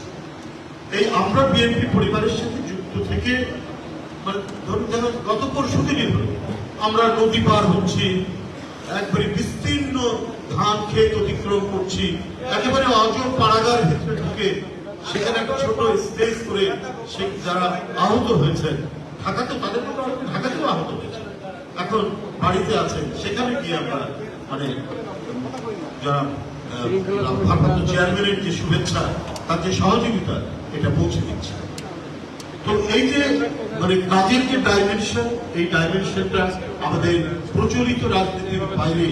এই আমরা বিএনপি পরিবারের সাথে যুক্ত থেকে মানে ধরুন গত পরশু দিনই আমরা নদী পার হচ্ছি, একবারে বিস্তীর্ণ ধান ক্ষেত অতিক্রম করছি, একেবারে অজর পাড়াগার ভিতরে ঢুকে সেখানে একটা ছোট স্টেজ করে সে যারা আহত হয়েছেন ঢাকাতে, তাদের মতো ঢাকাতেও আহত হয়েছে, এখন বাড়িতে আছেন, সেখানে গিয়ে আমরা মানে যারা ভারপ্রাপ্ত চেয়ারম্যানের যে শুভেচ্ছা, তার যে সহযোগিতা, এটা পৌঁছে দিচ্ছে। তো এই যে মানে কাজের যে ডাইমেনশন, এই ডাইমেনশনটা আমাদের প্রচলিত রাজনীতির বাইরে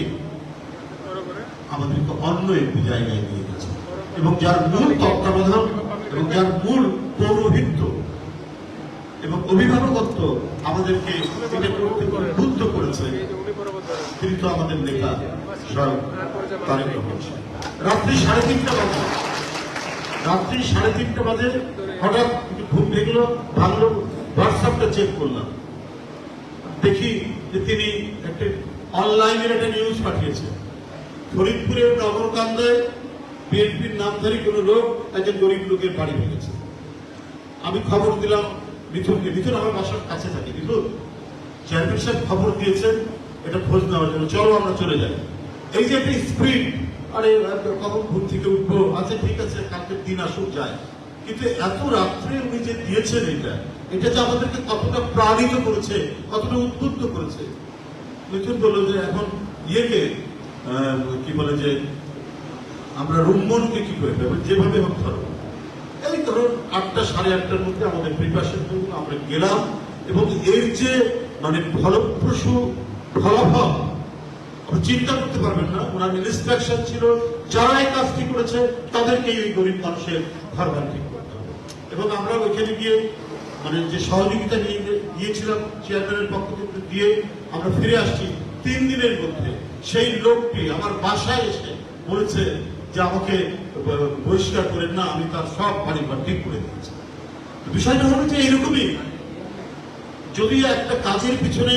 আমাদেরকে অন্য একটি জায়গায় নিয়ে গেছে, এবং যার মূল তত্ত্বাবধান এবং যার মূল পৌরোহিত্য এবং অভিভাবকত্ব আমাদেরকে এটা করতে উদ্বুদ্ধ করেছে তিনি তো আমাদের নেতা স্বয়ং তারেক রহমান। রাত্রি 3:30 বাজে হঠাৎ ঘুম ভেঙলো, ভাঙলো, হোয়াটসঅ্যাপটা চেক করলাম, দেখি যে তিনি একটা অনলাইনের একটা নিউজ পাঠিয়েছেন, ফরিদপুরের নগরকান্দায় বিএনপির নামধারী কোন লোক একজন গরিব লোকের বাড়ি ভেঙেছে। আমি খবর দিলাম মিথুনকে, মিথুন আমার বাসার কাছে থাকে, মিথুন চেয়ারম্যান সাহেব খবর দিয়েছেন এটা খোঁজ নেওয়ার জন্য, চলো আমরা চলে যাই। এই যে একটা স্প্রিট, আরে কখন ঘুম থেকে উঠবো, আচ্ছা ঠিক আছে কালকের দিন আসুক যায়, কিন্তু এত রাত্রে উনি যে দিয়েছেন এটা যে আমাদেরকে কতটা প্রাণিত করেছে, কতটা উদ্বুদ্ধ করেছে। মিথুন বললো যে এখন ইয়েকে কি বলে যে আমরা রুম্মনকে কি করে ফেলবো, যেভাবে হোক ধরো। এই ধরুন 8টা 8:30টার মধ্যে আমাদের প্রিপারেশন আমরা গেলাম, এবং এর যে মানে ফলপ্রসূ ফলাফল চিন্তা করতে পারবেন না। ওনার ইনস্ট্রাকশন ছিল যারা এই কাজটি করেছে তাদেরকে এই গরিব মানুষের ঘর বাড়ি ঠিক করতে হবে, এবং আমরা ওইখানে গিয়ে মানে যে সহযোগিতা নিয়ে গিয়েছিলাম চেয়ারম্যানের পক্ষ থেকে দিয়ে আমরা ফিরে আসছি 3 দিনের মধ্যে। সেই লোকটি আমার বাসায় এসে বলেছে যে আমাকে বহিষ্কার করেন না, আমি তার সব বাড়ি ঘর ঠিক করে দিয়েছি। বিষয়টা হলো যে এইরকমই, যদি একটা কাজের পিছনে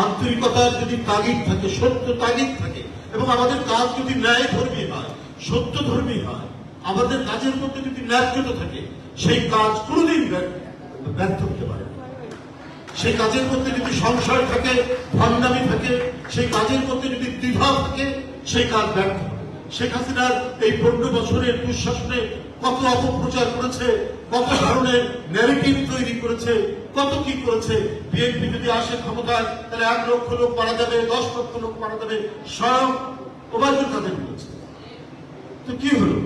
আন্তরিকতার যদি তাগিদ থাকে, সত্য তাগিদ থাকে, এবং আমাদের কাজ যদি ন্যায় ধর্মী হয়, সত্য ধর্মী হয়, আমাদের কাজের মধ্যে যদি ন্যায্যতা থাকে, সেই কাজ কোনোদিন ব্যর্থ হতে পারে না। সেই কাজের মধ্যে যদি সংশয় থাকে, ভণ্ডামি থাকে, সেই কাজের মধ্যে যদি দ্বিধা থাকে, সেই কাজ ব্যর্থ হবে। শেখ হাসিনার এই 15 বছরের দুঃশাসনে কত অপপ্রচার করেছে, কত ধরনের ন্যারেটিভ তৈরি করেছে, কত কি করেছে। বিএনপি যদি আসে ক্ষমতায় তাহলে 1 লক্ষ লোক মারা যাবে, 10 লক্ষ লোক মারা যাবে, স্বয়ং ওবায়দুল কাদের বলেছে। তো কি হলো,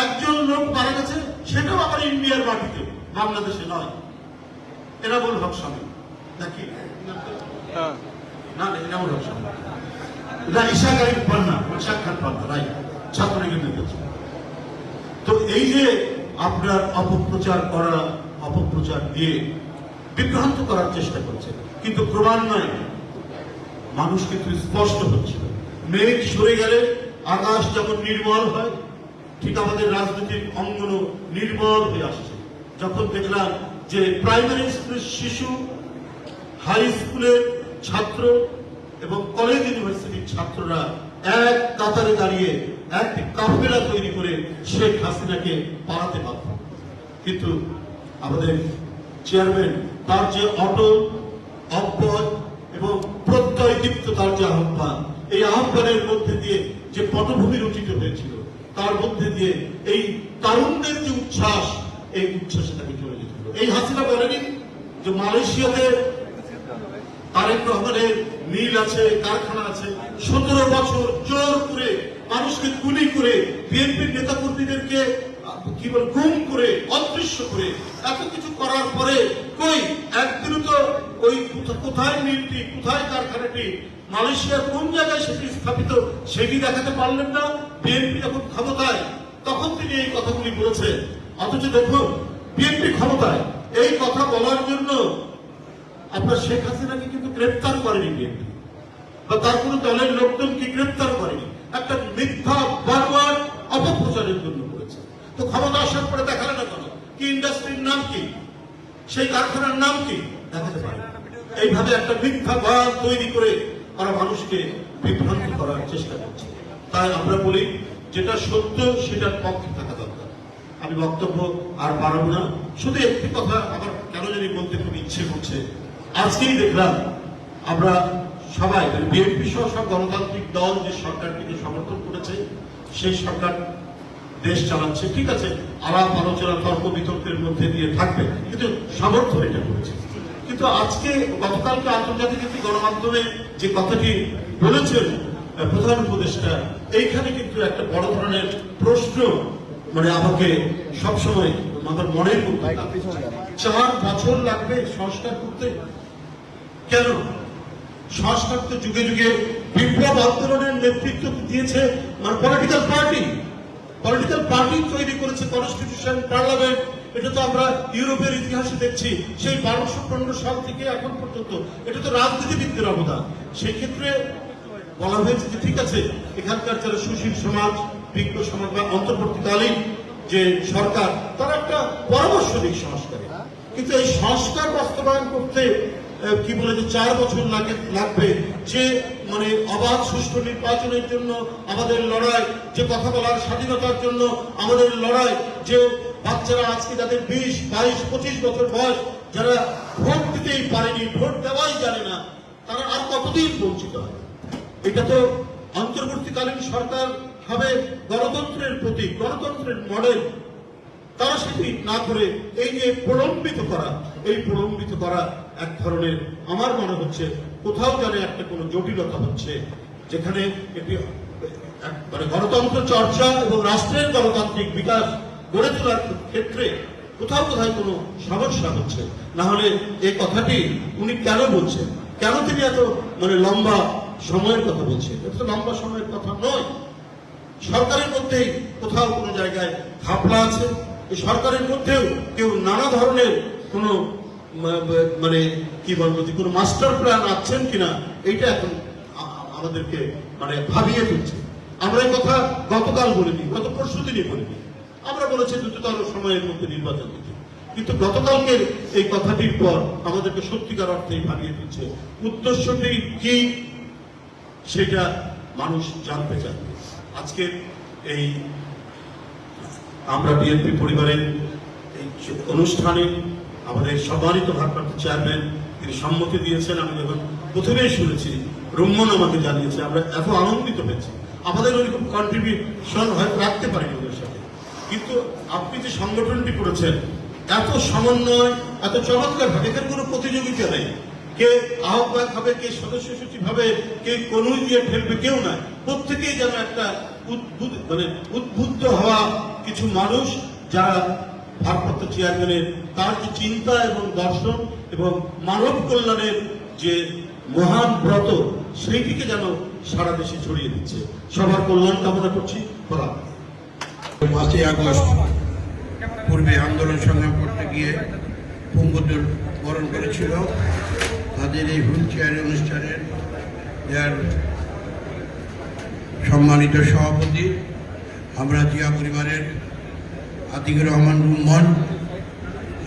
একজন লোক মারা গেছে, সেটাও আবার ইন্ডিয়ার মাটিতে, বাংলাদেশে নয়। এনামুল হক স্বামী নাকি না, এনামুল হক স্বামী না, ইশাক আলী পান্না, ইশাক খান পান্না, রাই ছাত্রলীগের নেতা। তো এই যে আপনার অপপ্রচার করা, অপপ্রচার দিয়ে বিভ্রান্ত করার চেষ্টা করছে, কিন্তু ক্রমান্বয়ে মানুষ কিন্তু স্পষ্ট হচ্ছে। মেঘ সরে গেলে আকাশ যেমন নির্মল হয়, ঠিক আমাদের রাজনৈতিক অঙ্গনও নির্মল হয়ে আসছে। যখন দেখলাম যে প্রাইমারি স্কুলের শিশু, হাই স্কুলের ছাত্র এবং কলেজ ইউনিভার্সিটির ছাত্ররা এক কাতারে দাঁড়িয়ে একটি কাফেলা তৈরি করে শেখ হাসিনাকে পালাতে বাধ্য। কিন্তু আমাদের চেয়ারম্যান তার যে অটল, অব্যয় এবং প্রত্যয়দীপ্ত তার যে আহ্বান, এই আহ্বানের মধ্যে দিয়ে যে পটভূমি রচিত হয়েছিল, তার মধ্যে দিয়ে এই তারুণ্যের যে উচ্ছ্বাস, এই উচ্ছ্বাসে তাকে চলে যেতে হলো। এই হাসিনা বলেনি যে মালয়েশিয়াতে তারেক রহমানের মিল আছে, কারখানা আছে, 17 বছর জোর করে মানুষকে গুলি করে, বিএনপির নেতা কর্মীদেরকে কি বলে গুম করে, অদৃশ্য করে, এত কিছু করার পরে কই একদিনও তো ওই কোথায় মিলটি, কোথায় কারখানাটি, মালয়েশিয়ার কোন জায়গায় সেটি স্থাপিত, সেটি দেখাতে পারলেন না। বিএনপি যখন ক্ষমতায় তখন তিনি এই কথাগুলি বলেছেন, অথচ দেখুন বিএনপি ক্ষমতায় এই কথা বলার জন্য আপনার শেখ হাসিনাকে কিন্তু গ্রেপ্তার করেনি বিএনপি, বা তার কোন দলের লোকজনকে গ্রেপ্তার করেনি, একটা মিথ্যা বারবার অপপ্রচারের জন্য করেছে। তো ক্ষমতা আসার পরে দেখালে না কেন, কি ইন্ডাস্ট্রির নাম কি, সেই কারখানার নাম কি, দেখাতে পারে। এইভাবে একটা মিথ্যা বয়ান তৈরি করে তারা মানুষকে বিভ্রান্ত করার চেষ্টা করছে। তাই আমরা বলি যেটা সত্য সেটার পক্ষে থাকা দরকার। আমি বক্তব্য আর বাড়াবো না, শুধু একটি কথা আমার কেন জানি বলতে খুব ইচ্ছে করছে। আজকেই দেখলাম আমরা সবাই বিএনপি সহ সব গণতান্ত্রিক দল যে সরকারটিকে সমর্থন করেছে, সেই সরকার দেশ চালাচ্ছে, ঠিক আছে, আলাপ আলোচনা তর্ক বিতর্কের মধ্যে দিয়ে থাকবে, কিন্তু সমর্থন এটা করেছে। কিন্তু আজকে গতকালকে আন্তর্জাতিক একটি গণমাধ্যমে যে কথাটি বলেছেন প্রধান উপদেষ্টা, এইখানে কিন্তু একটা বড় ধরনের প্রশ্ন আমাকে সবসময় আমার মনের মধ্যে 4 বছর লাগবে সংস্কার করতে। কেন? সংস্কার তো যুগে যুগে বিপ্লব আন্দোলনের নেতৃত্ব দিয়েছে পলিটিক্যাল পার্টি তৈরি করেছে, কনস্টিটিউশন, পার্লামেন্ট। এটা তো আমরা ইউরোপের ইতিহাসে দেখছি, সেই 1215 সাল থেকে এখন পর্যন্ত। এটা তো রাজনীতিবিদদের অবদান। সেই ক্ষেত্রে বলা হয়েছে যে ঠিক আছে, এখানকার যারা সুশীল সমাজ, বিজ্ঞ সমাজ বা অন্তর্বর্তীকালীন যে সরকার, তারা একটা পরামর্শ দিক সংস্কারে। কিন্তু এই সংস্কার বাস্তবায়ন করতে কি বলে যে 4 বছর লাগবে, যে অবাধ সুষ্ঠু নির্বাচনের জন্য আমাদের লড়াই, যে কথা বলার স্বাধীনতার জন্য আমাদের লড়াই, যে বাচ্চারা আজকে যাদের 20, 22, 25 বছর বয়স, যারা ভোট দিতেই পারেনি, ভোট দেওয়াই জানে না, তারা আর কতদিন বঞ্চিত হয়? এটা তো অন্তর্বর্তীকালীন সরকার হবে গণতন্ত্রের প্রতীক, গণতন্ত্রের মডেল। তারা সেটি না করে এই যে প্রলম্বিত করা এক ধরনের, আমার মনে হচ্ছে কোথাও জানে একটা কোনো জটিলতা হচ্ছে, যেখানে একটি গণতন্ত্র চর্চা এবং রাষ্ট্রের গণতান্ত্রিক বিকাশ গড়ে তোলার ক্ষেত্রে কোথাও কোনো সমস্যা হচ্ছে। না হলে এই কথাটি উনি কেন বলছেন, কেন তিনি এত লম্বা সময়ের কথা বলছেন? এটা তো লম্বা সময়ের কথা নয়। সরকারের মধ্যেই কোথাও কোনো জায়গায় ঘাপলা আছে। এই সরকারের মধ্যেও কেউ নানা ধরনের কোনো কি বলবো, কোনো মাস্টার প্ল্যান আছেন কিনা, এইটা এখন আমাদেরকে ভাবিয়ে তুলছে। আমরা এই কথা গতকাল বলিনি, গত পরশু দিনই বলিনি। আমরা বলেছি দ্রুততর সময়ের মধ্যে নির্বাচন দিতে, কিন্তু গতকালকের এই কথাটির পর আমাদেরকে সত্যিকার অর্থেই ভাবিয়ে তুলছে। উদ্দেশ্যটি কি সেটা মানুষ জানতে চায়। আজকে এই আমরা বিএনপি পরিবারের এই অনুষ্ঠানে আমাদের সম্মানিত ভারপ্রাপ্ত চেয়ারম্যান তিনি সম্মতি দিয়েছেন। আমি যখন প্রথমেই শুনেছি, রুম্মন আমাকে জানিয়েছে, আমরা এত আনন্দিত হয়েছি। আমাদের ওইরকম কন্ট্রিবিউশন হয়তো রাখতে পারিনি ওদের সাথে, কিন্তু আপনি যে সংগঠনটি করেছেন এত সমন্বয়, এত চমৎকার ভাবে, এখানে কোনো প্রতিযোগিতা নেই, কে আহ্বায়ক হবে, কে সদস্য সচিব হবে, কে কনুই দিয়ে ফেলবে, কেউ না। প্রত্যেকেই যেন একটা উদ্বুদ্ধ হওয়া কিছু মানুষ, যারা ভারপ্রাপ্ত চেয়ারম্যানের তার যে চিন্তা এবং দর্শন এবং মানব কল্যাণের যে মহান ব্রত, সেইটিকে যেন সারা দেশে ছড়িয়ে দিচ্ছে। সবার কল্যাণ কামনা করছি। 5ই আগস্ট পূর্বে আন্দোলন সংগ্রাম করতে গিয়ে পঙ্গুত্ব বরণ করেছিল, তাদের এই হুইল চেয়ার অনুষ্ঠানের সম্মানিত সভাপতি, আমরা জিয়া পরিবারের আতিকুর রহমান রুম্মন,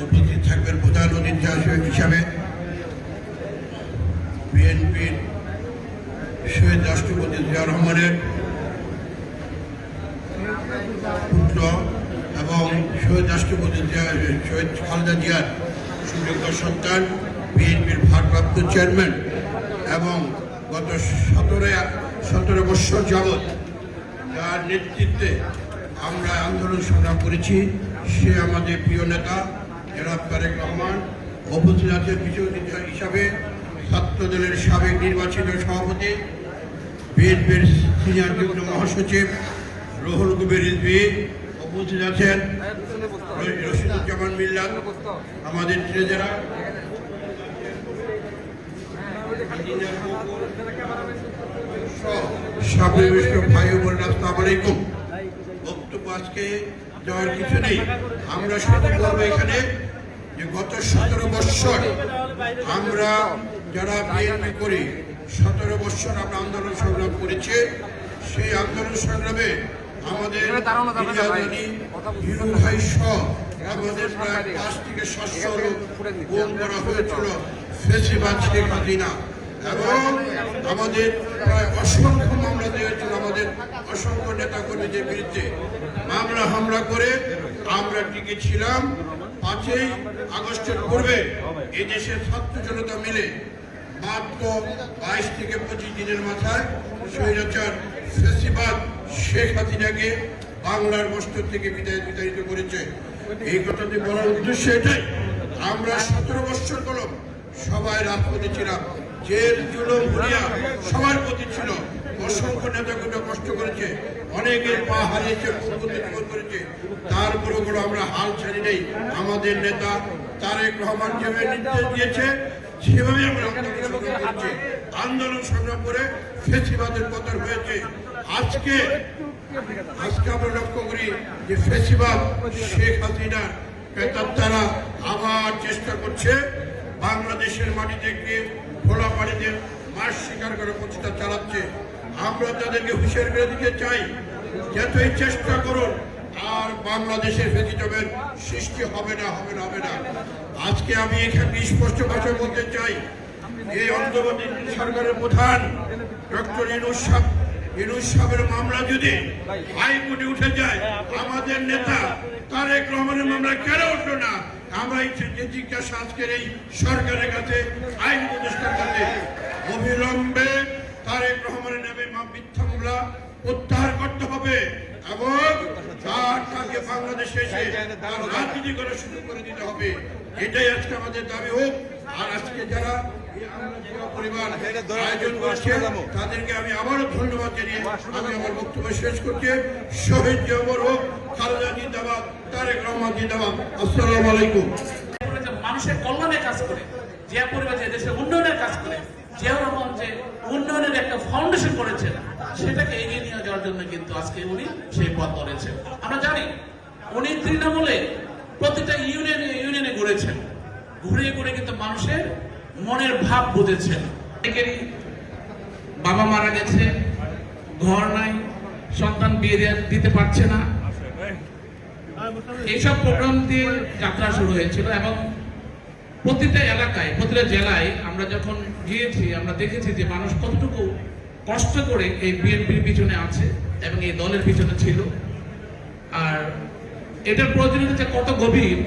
উপস্থিত থাকবেন প্রধান অতিথি হিসাবে বিএনপির শহীদ রাষ্ট্রপতি জিয়াউর রহমানের পুত্র এবং শহীদ রাষ্ট্রপতি শহীদ খালেদা জিয়ার সুযোগ্য সন্তান, বিএনপির ভারপ্রাপ্ত চেয়ারম্যান এবং গত 17 বছর যাবৎ যার নেতৃত্বে আমরা আন্দোলন সংগ্রাম করেছি, সে আমাদের প্রিয় নেতা জনাব তারেক রহমান। উপস্থিত আছে বিশেষ অতিথি হিসাবে ছাত্রদলের সাবেক নির্বাচিত সভাপতি, বিএনপির সিনিয়র যুগ্ম মহাসচিব রুহুল কবির রিজভী। উপস্থিত আছেন রশিদুজ্জামান মিল্লাত, আমাদের ট্রেজারার, ভাই ও বোনেরা, আসসালামু আলাইকুম। বক্তব্য আজকে দেওয়ার কিছু নেই, আমরা শুধু বলবো এখানে যে গত 17 বৎসর আমরা যারা বিএনপি করি, 17 বৎসর আমরা আন্দোলন সংগ্রাম করেছি। সেই আন্দোলন সংগ্রামে আমাদের হিরু ভাই সহ আমাদের প্রায় 5 থেকে 700 লোক গুম করা হয়েছিল, ফেসিবাদ শেখ হাসিনা এবং আমাদের প্রায় অসংখ্য মামলা দিয়েছিল আমাদের অসংখ্য নেতা কর্মীদের বিরুদ্ধে মামলা হামলা করে আমরা টিকে ছিলাম। 5ই আগস্টের পূর্বে এই দেশের ছাত্র জনতা মিলে মাত্র 22 থেকে 25 দিনের মাথায় স্বৈরাচার ফেসিবাদ শেখ হাসিনাকে বাংলার মস্তক থেকে বিতাড়িত করেছে। এই কথাটি বলার উদ্দেশ্য এটাই, আমরা 17 বছর কলম সবাই রাজপথে ছিলাম, জেল জুলুম হুলিয়া সবার প্রতি ছিল। অসংখ্য নেতাগুলো কষ্ট করেছে, অনেকের পা হারিয়েছে, জীবন করেছে, তারপরেও কোনো আমরা হাল ছাড়ি নেই। আমাদের নেতা তারেক রহমান যেভাবে নির্দেশ দিয়েছে সেভাবে আমরা আন্দোলন সংগ্রাম করছি। আন্দোলন সংগ্রাম করে ফেসিবাদের পতন হয়েছে। আজকে আমরা লক্ষ্য করি যে ফেসিবাদ শেখ হাসিনার তারা আবার চেষ্টা করছে বাংলাদেশের মাটি থেকে খোলা পানিতে মাছ শিকার করে প্রচেষ্টা চালাচ্ছে। আমরা তাদেরকে হুঁশিয়ার করে দিতে চাই, যতই চেষ্টা করুন আর বাংলাদেশের ফেসিবাদের সৃষ্টি হবে না। আজকে আমি এখানে স্পষ্ট ভাষায় বলতে চাই, এই অন্তর্বর্তী সরকারের প্রধান ডক্টর ইউনূস সাহেবের মামলা যদি হাইকোর্টে উঠে যায়, আমাদের নেতা তারেক রহমানের মামলা কেন উঠলো না? আমরা এই জিজ্ঞাসা আজকের এই সরকারের কাছে, আইন উপদেষ্টার কাছে, অবিলম্বে তারেক রহমানের নামে মিথ্যা মামলা প্রত্যাহার করতে হবে এবং তাকে বাংলাদেশে এসে রাজনীতি করার সুযোগ করে দিতে হবে। এটাই আজকে আমাদের দাবি হোক। আর আজকে যারা পরিবার আয়োজন করছে তাদেরকে আমি আবারও ধন্যবাদ জানিয়ে আমি আমার বক্তব্য শেষ করছি। শহীদ জিয়াউর হোক, খালেদা জিন্দাবাদ, তারেক রহমান জিন্দাবাদ। আসসালামু আলাইকুম। মানুষের কল্যাণে কাজ করে, যে পরিবার যে দেশের উন্নয়নের কাজ করে, জিয়াউর রহমান যে উন্নয়নের একটা ফাউন্ডেশন করেছেন সেটাকে এগিয়ে নিয়ে যাওয়ার জন্য কিন্তু আজকে উনি সেই পথ ধরেছেন। আমরা জানি উনি তৃণমূলে প্রতিটা ইউনিয়নে ঘুরেছেন, ঘুরে কিন্তু মানুষের মনের ভাব বুঝেছেন। অনেকেরই বাবা মারা গেছে, ঘর নাই, সন্তান বিয়ে দিতে পারছে না, এইসব প্রোগ্রাম দিয়ে যাত্রা শুরু হয়েছিল এবং প্রতিটা এলাকায়, প্রতিটা জেলায় আমরা যখন গিয়েছি আমরা দেখেছি যে মানুষ কতটুকু কষ্ট করে এই বিএনপির পিছনে আছে এবং এই দলের পিছনে ছিল। আর এটার প্রয়োজনীয়তা কত গভীর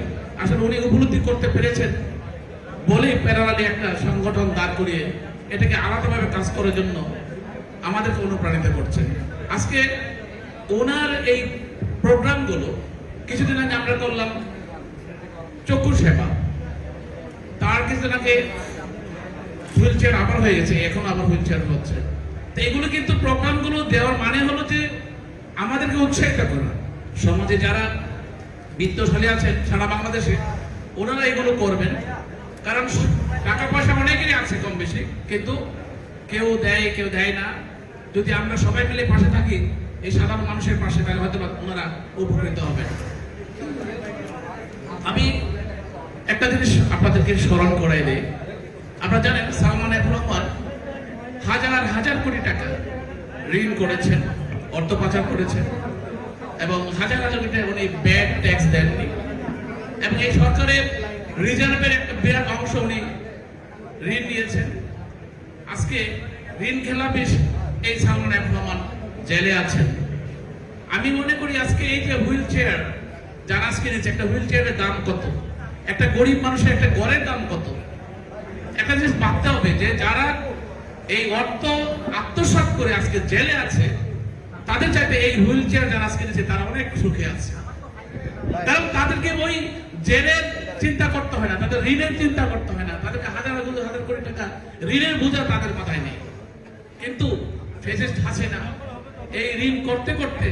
আসলে উনি উপলব্ধি করতে পেরেছেন বলেই প্যারালালি একটা সংগঠন দাঁড় করিয়ে এটাকে আলাদাভাবে কাজ করার জন্য আমাদেরকে অনুপ্রাণিত করছেন। আজকে ওনার এই প্রোগ্রামগুলো কিছুদিন আগে আমরা করলাম চক্ষু সেবা, তার কিছুদিন আগে হুইল চেয়ার আবার হয়ে গেছে, এখন আবার হুইল চেয়ার হচ্ছে। তো এগুলো কিন্তু প্রোগ্রামগুলো দেওয়ার মানে হলো যে আমাদেরকে উৎসাহিত করা। সমাজে যারা বিত্তশালী আছেন সারা বাংলাদেশে ওনারা এগুলো করবেন, কারণ টাকা পয়সা অনেকেরই আছে কম বেশি, কিন্তু কেউ দেয় কেউ দেয় না। যদি আমরা সবাই মিলে পাশে থাকি, এই সাধারণ মানুষের পাশে, তাহলে হয়তো ওনারা উপকৃত হবেন। আমি একটা জিনিস আপনাদেরকে স্মরণ করাই দিই। আপনারা জানেন সালমান এফ রহমান হাজার কোটি টাকা ঋণ করেছেন, অর্থ পাচার করেছেন এবং হাজার কোটি উনি ব্যাড ট্যাক্স দেননি এবং এই সরকারের রিজার্ভের একটা বিরাট অংশ উনি ঋণ নিয়েছেন। আজকে ঋণ খেলাপি এই সালমান এফ রহমান জেলে আছেন। আমি মনে করি আজকে এই যে হুইল চেয়ার যারা আজকে নিচ্ছে, একটা হুইল চেয়ারের দাম কত, একটা গরিব মানুষের একটা ঘরের দাম কত, একটা জিনিস ভাবতে হবে যে যারা এই অর্থ আত্মসাৎ করে আজকে জেলে আছে তাদের চাইতে এই হুইল চেয়ার যারা আজকে নিচ্ছে তারা অনেক সুখে আছে। কারণ তাদেরকে ওই জেলের চিন্তা করতে হয় না, তাদের ঋণের চিন্তা করতে হয় না, তাদেরকে হাজার কোটি টাকা ঋণের বোঝা তাদের মাথায় নেই। কিন্তু ফ্যাসিস্ট হাসিনা এই ঋণ করতে করতে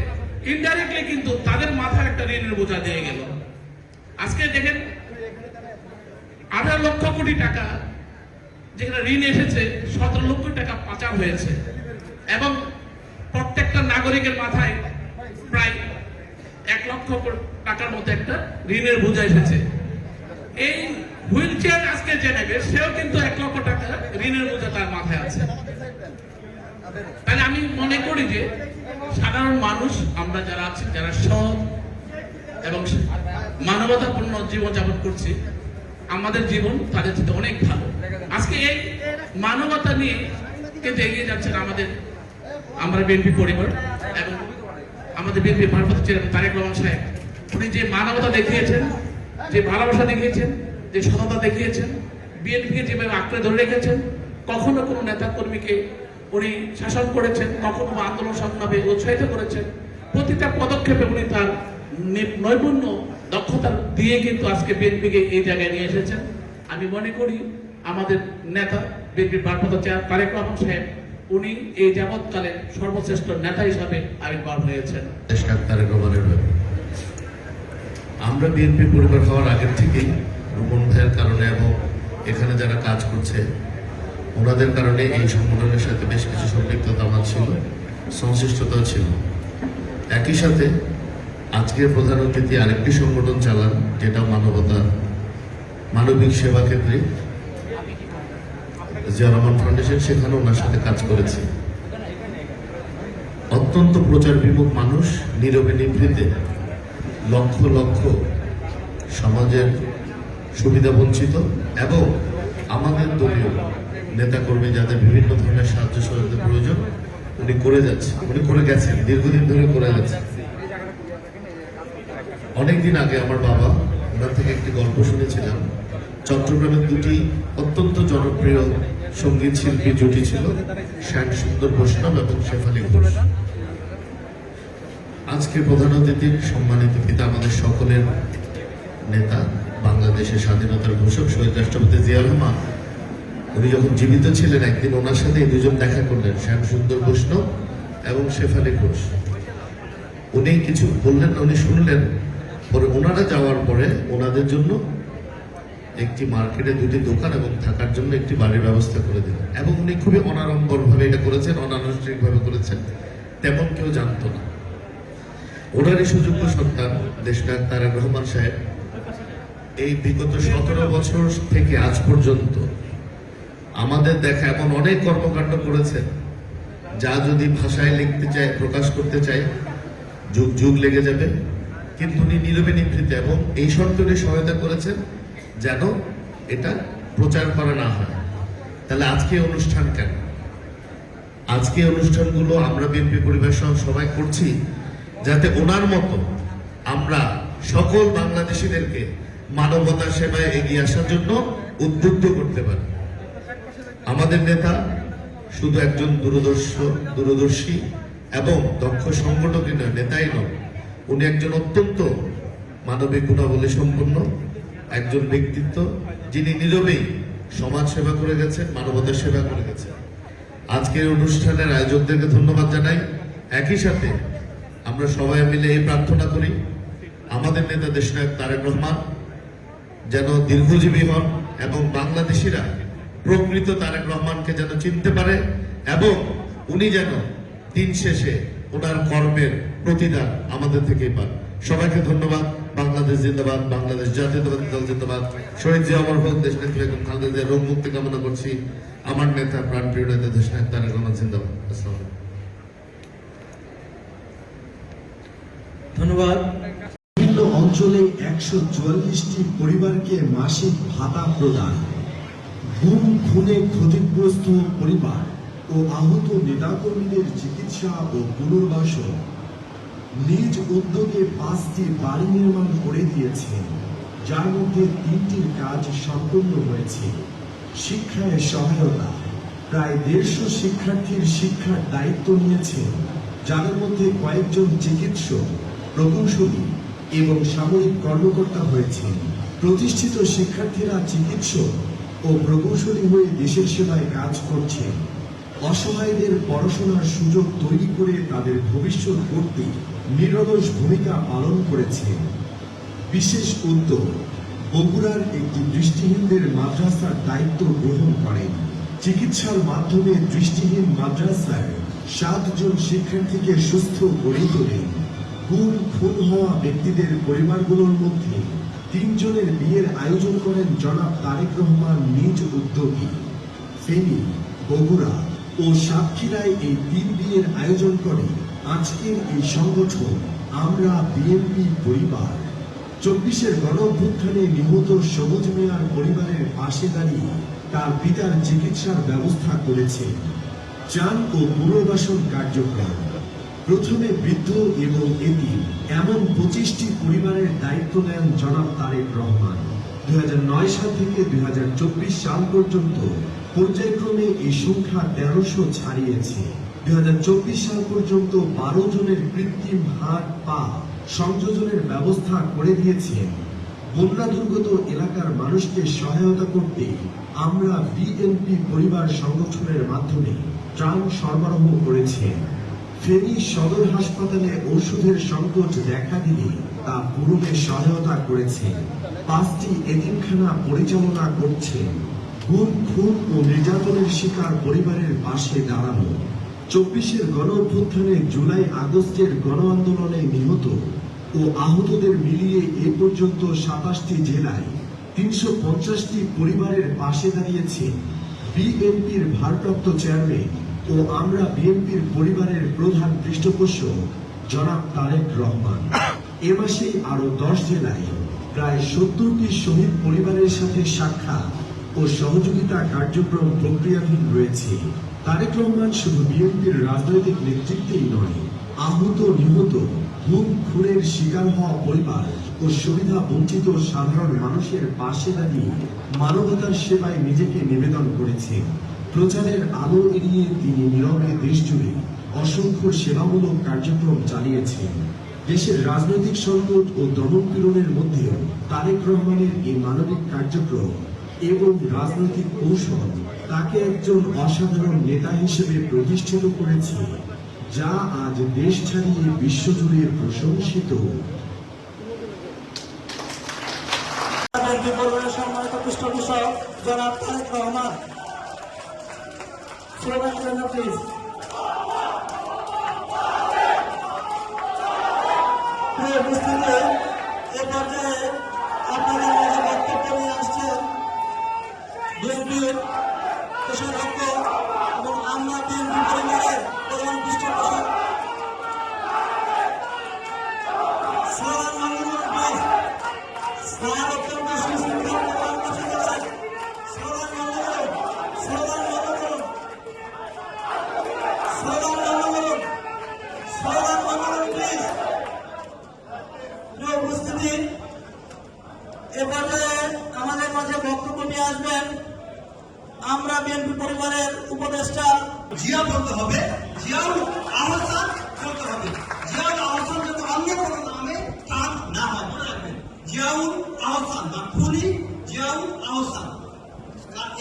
ইনডাইরেক্টলি কিন্তু তাদের মাথায় একটা ঋণের বোঝা দিয়ে গেল। আজকে দেখেন 18 লক্ষ কোটি টাকা যেখানে ঋণ এসেছে, 17 লক্ষ টাকা পাচার হয়েছে এবং প্রত্যেকটা নাগরিকের মাথায় প্রায় 1 লক্ষ টাকার মতো একটা ঋণের বোঝা এসেছে। এই হুইল চেয়ার আজকে যে নেবে সেও কিন্তু 1 লক্ষ টাকা ঋণের বোঝা তার মাথায় আছে। তাহলে আমি মনে করি যে সাধারণ মানুষ আমরা যারা আছি, যারা সৎ এবং মানবতাপূর্ণ জীবনযাপন করছি, আমাদের জীবন তাদের থেকে অনেক ভালো। আজকে এই মানবতা নিয়ে কিন্তু এগিয়ে যাচ্ছেন আমরা বিএনপি পরিবার এবং আমাদের বিএনপি ভারপ্রাপ্ত চেয়ারম্যান তারেক রহমান সাহেব। উনি যে মানবতা দেখিয়েছেন, যে ভালোবাসা দেখিয়েছেন, যে সততা দেখিয়েছেন, বিএনপিকে যেভাবে আঁকড়ে ধরে রেখেছেন, কখনো কোনো নেতা কর্মীকে উনি শাসন করেছেন, কখনো আন্দোলন সংগ্রামে উৎসাহিত করেছেন। প্রতিটা পদক্ষেপে উনি তার নৈপুণ্য দক্ষতা দিয়ে কিন্তু আজকে বিএনপিকে এই জায়গায় নিয়ে এসেছেন। আমি মনে করি আমাদের নেতা বিএনপির ভারপ্রাপ্ত চেয়ারম্যান তারেক রহমান সাহেব উনি এই যাবৎকালে সর্বশ্রেষ্ঠ নেতা হিসাবে আবির্ভাব হয়েছেন। তারেক রহমানের ব্যাপারে আমরা বিএনপি পরিবার হওয়ার আগের থেকেই রুমন ভাইয়ের কারণে এবং এখানে যারা কাজ করছে ওনাদের কারণে এই সংগঠনের সাথে বেশ কিছু সম্পৃক্ততা আমার ছিল, সংশ্লিষ্টতা ছিল। একই সাথে আজকের প্রধান অতিথি আরেকটি সংগঠন চালান, যেটা মানবিক সেবা ক্ষেত্রে জিয়া রহমান ফাউন্ডেশন, সেখানে ওনার সাথে কাজ করেছি। অত্যন্ত প্রচার বিমুখ মানুষ, নীরবে নিভৃতে লক্ষ লক্ষ সমাজের সুবিধা বঞ্চিত এবং আমাদের দলীয় নেতাকর্মী যাদের বিভিন্ন ধরনের সাহায্য সহযোগিতা প্রয়োজন উনি করে গেছেন, দীর্ঘদিন ধরে করে গেছেন। অনেকদিন আগে আমার বাবা ওনার থেকে একটি গল্প শুনেছিলাম। চট্টগ্রামের দুটি অত্যন্ত জনপ্রিয় সঙ্গীত শিল্পী জুটি ছিল, শ্যাম সুন্দর বৈষ্ণব এবং শেফালি ঘোষ। আজকে প্রধান অতিথির সম্মানিত পিতা, আমাদের সকলের নেতা, বাংলাদেশের স্বাধীনতার ঘোষক শহীদ রাষ্ট্রপতি জিয়া রহমান, উনি যখন জীবিত ছিলেন একদিন ওনার সাথে এই দুজন দেখা করলেন, শ্যাম সুন্দর বৈষ্ণব এবং শেফালি ঘোষ। উনি কিছু বললেন, উনি শুনলেন। পরে ওনারা যাওয়ার পরে ওনাদের জন্য একটি মার্কেটে দুটি দোকান এবং থাকার জন্য একটি বাড়ির ব্যবস্থা করে দিলেন। এবং উনি খুবই অনাড়ম্বর ভাবে এটা করেছেন, অনানুষ্ঠানিক ভাবে করেছেন, তেমন কেউ জানতো না। ওনারই সুযোগ্য সন্তান দেশনায়ক তারেক রহমান সাহেব এই বিগত 17 বছর থেকে আজ পর্যন্ত আমাদের দেখা এমন অনেক কর্মকাণ্ড করেছেন, যা যদি ভাষায় লিখতে চায়, প্রকাশ করতে চায়, যুগ যুগ লেগে যাবে। কিন্তু উনি নীরবে নিভৃতে এবং এই সরকারে সহায়তা করেছেন যেন এটা প্রচার করা না হয়। তাহলে আজকে অনুষ্ঠান কেন? আজকে অনুষ্ঠানগুলো আমরা বিএনপি পরিবার সহ সবাই করছি যাতে ওনার মতো আমরা সকল বাংলাদেশিদেরকে মানবতার সেবায় এগিয়ে আসার জন্য উদ্বুদ্ধ করতে পারি। আমাদের নেতা শুধু একজন দূরদর্শী এবং দক্ষ সংগঠকই নয়, নেতাই নয়, উনি একজন অত্যন্ত মানবিক গুণাবলী সম্পন্ন একজন ব্যক্তিত্ব, যিনি নীরবেই সমাজ সেবা করে গেছেন, মানবতার সেবা করে গেছেন। আজকের অনুষ্ঠানের আয়োজকদেরকে ধন্যবাদ জানাই। একই সাথে আমরা সবাই মিলে এই প্রার্থনা করি আমাদের নেতা দেশনায়ক তারেক রহমান যেন দীর্ঘজীবী হন এবং বাংলাদেশিরা প্রকৃত তারেক রহমানকে যেন চিনতে পারে এবং উনি যেন দিন শেষে ওনার কর্মের প্রতিদান আমাদের থেকেই পান। সবাইকে ধন্যবাদ। বাংলাদেশ জিন্দাবাদ, বাংলাদেশ জাতীয়তাবাদী দল জিন্দাবাদ। শহীদ জিয়া অমর হোক, দেশনেত্রী বেগম খালেদা জিয়ার রোগ মুক্তি কামনা করছি। আমার নেতা, প্রাণপ্রিয় নেতা দেশনায়ক তারেক রহমান জিন্দাবাদ। আসসালামু আলাইকুম। ধন্যবাদ। বিভিন্ন অঞ্চলে 144টি পরিবারকে মাসিক ভাতা প্রদান, গুম খুনে ক্ষতিগ্রস্ত পরিবার ও আহত নেতাকর্মীদের চিকিৎসা ও পুনর্বাসন, নিজ উদ্যোগে 5টি বাড়ি নির্মাণ করে দিয়েছেন, যার মধ্যে 3টির কাজ সম্পূর্ণ হয়েছে। শিক্ষায় সহায়তা, প্রায় 150 শিক্ষার্থীর শিক্ষার দায়িত্ব নিয়েছেন, যাদের মধ্যে কয়েকজন চিকিৎসক, প্রকৌশলী এবং সামরিক কর্মকর্তা হয়েছেন। প্রতিষ্ঠিত শিক্ষার্থীরা চিকিৎসক ও প্রকৌশলী হয়ে দেশের সেবায় কাজ করছেন। অসহায়দের পড়াশোনার সুযোগ তৈরি করে তাদের ভবিষ্যৎ গড়তে নিরলস ভূমিকা পালন করেছেন। বিশেষ উদ্যোগ, বগুড়ার একটি দৃষ্টিহীনদের মাদ্রাসার দায়িত্ব গ্রহণ করেন। চিকিৎসার মাধ্যমে দৃষ্টিহীন মাদ্রাসার 7 জন শিক্ষার্থীকে সুস্থ করে তোলেন। গুম খুন হওয়া ব্যক্তিদের পরিবারগুলোর মধ্যে 3 জনের বিয়ের আয়োজন করেন জনাব তারেক রহমান নিজ উদ্যোগে। ফেনী, বগুড়া ও সাতক্ষীরায় এই 3 বিয়ের আয়োজন করে আজকের এই সংগঠন আমরা বিএনপি পরিবার। চব্বিশের গণ অভ্যুত্থানে নিহত সবুজ মিয়ার পরিবারের পাশে দাঁড়িয়ে তার পিতার চিকিৎসার ব্যবস্থা করেছে ত্রাণ ও পুনর্বাসন কার্যক্রম। প্রথমে বৃদ্ধ এবং এতিম এমন 25টি পরিবারের দায়িত্ব নেন জনাব তারেক রহমান। 2009 সাল থেকে 2024 সাল পর্যন্ত পর্যায়ক্রমে এই সংখ্যা 1300 ছাড়িয়েছে। 2024 সাল পর্যন্ত 12 জনের কৃত্রিম হাত পা সংযোজনের ব্যবস্থা করে দিয়েছেন। বন্যা দুর্গত এলাকার মানুষকে সহায়তা করতে আমরা বিএনপি পরিবার সংগঠনের মাধ্যমে ত্রাণ সরবরাহ করেছেন। ফেনী সদর হাসপাতালে ওষুধের সংকট দেখা দিলে তা পূরণে সহায়তা করেছেন। 5টি এতিমখানা পরিচালনা করছেন। গুম, খুন ও নির্যাতনের শিকার পরিবারের পাশে দাঁড়ানো। 24-এর গণ অভ্যুত্থানে জুলাই আগস্টের গণ আন্দোলনে নিহত ও আহতদের মিলিয়ে এ পর্যন্ত 27টি জেলায় 350টি পরিবারের পাশে দাঁড়িয়েছে বিএনপির ভারপ্রাপ্ত চেয়ারম্যান ও আমরা বিএনপির পরিবারের প্রধান পৃষ্ঠপোষক জনাব তারেক রহমান। এ মাসেই আরো 10 জেলায় প্রায় 70টি শহীদ পরিবারের সাথে সাক্ষাৎ ও সহযোগিতা কার্যক্রম প্রক্রিয়াধীন রয়েছে। তারেক রহমান শুধু বিএনপির রাজনৈতিক নেতৃত্বেই নয়, আহত নিহত গুম খুনের শিকার হওয়া পরিবার ও সুবিধা বঞ্চিত সাধারণ মানুষের পাশে দাঁড়িয়ে মানবতার সেবায় নিজেকে নিবেদন করেছেন। প্রচারের আলো এড়িয়ে তিনি নীরবে দেশ জুড়ে অসংখ্য সেবামূলক কার্যক্রম চালিয়েছেন। দেশের রাজনৈতিক সংকট ও দমনপীড়নের মধ্যেও তারেক রহমানের এই মানবিক কার্যক্রম এবং রাজনৈতিক কৌশল তাকে একজন অসাধারণ নেতা হিসেবে প্রতিষ্ঠিত করেছে, যা আজ দেশ ছাড়িয়ে বিশ্বজুড়ে প্রশংসিত। সম্মানিত পৃষ্ঠপোষক জনাব তারেক রহমান, স্লোগান জন্য প্লিজ। প্রিয় উপস্থিতি, এ পর্যায়ে আপনাদের মাঝে বক্তব্য নিয়ে আসছেন বিএনপির কোষাধ্যক্ষ এবং আমরা বিএনপি পরিবারের প্রধান পৃষ্ঠপোষক স্লোগান মাননীয় প্লিজ। স্লোগান অত্যন্ত সুশৃঙ্খল প্রধান কাছে যাচ্ছেন। স্লোগান মাননীয়, স্লোগান মাননীয়, স্লোগান মাননীয়, স্লোগান মাননীয় প্লিজ। প্রিয় উপস্থিতি, এ পর্যায়ে আমাদের মাঝে বক্তব্য নিয়ে আসবেন আমরা বিএনপি পরিবারের উপদেষ্টা জিয়া বলতে হবে, জিয়াউল আহসান বলতে হবে। জিয়াউল আহসান যদি অন্য কোনো নামে তার না হয়, মনে রাখবেন জিয়াউল আহসান বা খুনি জিয়াউল আহসান।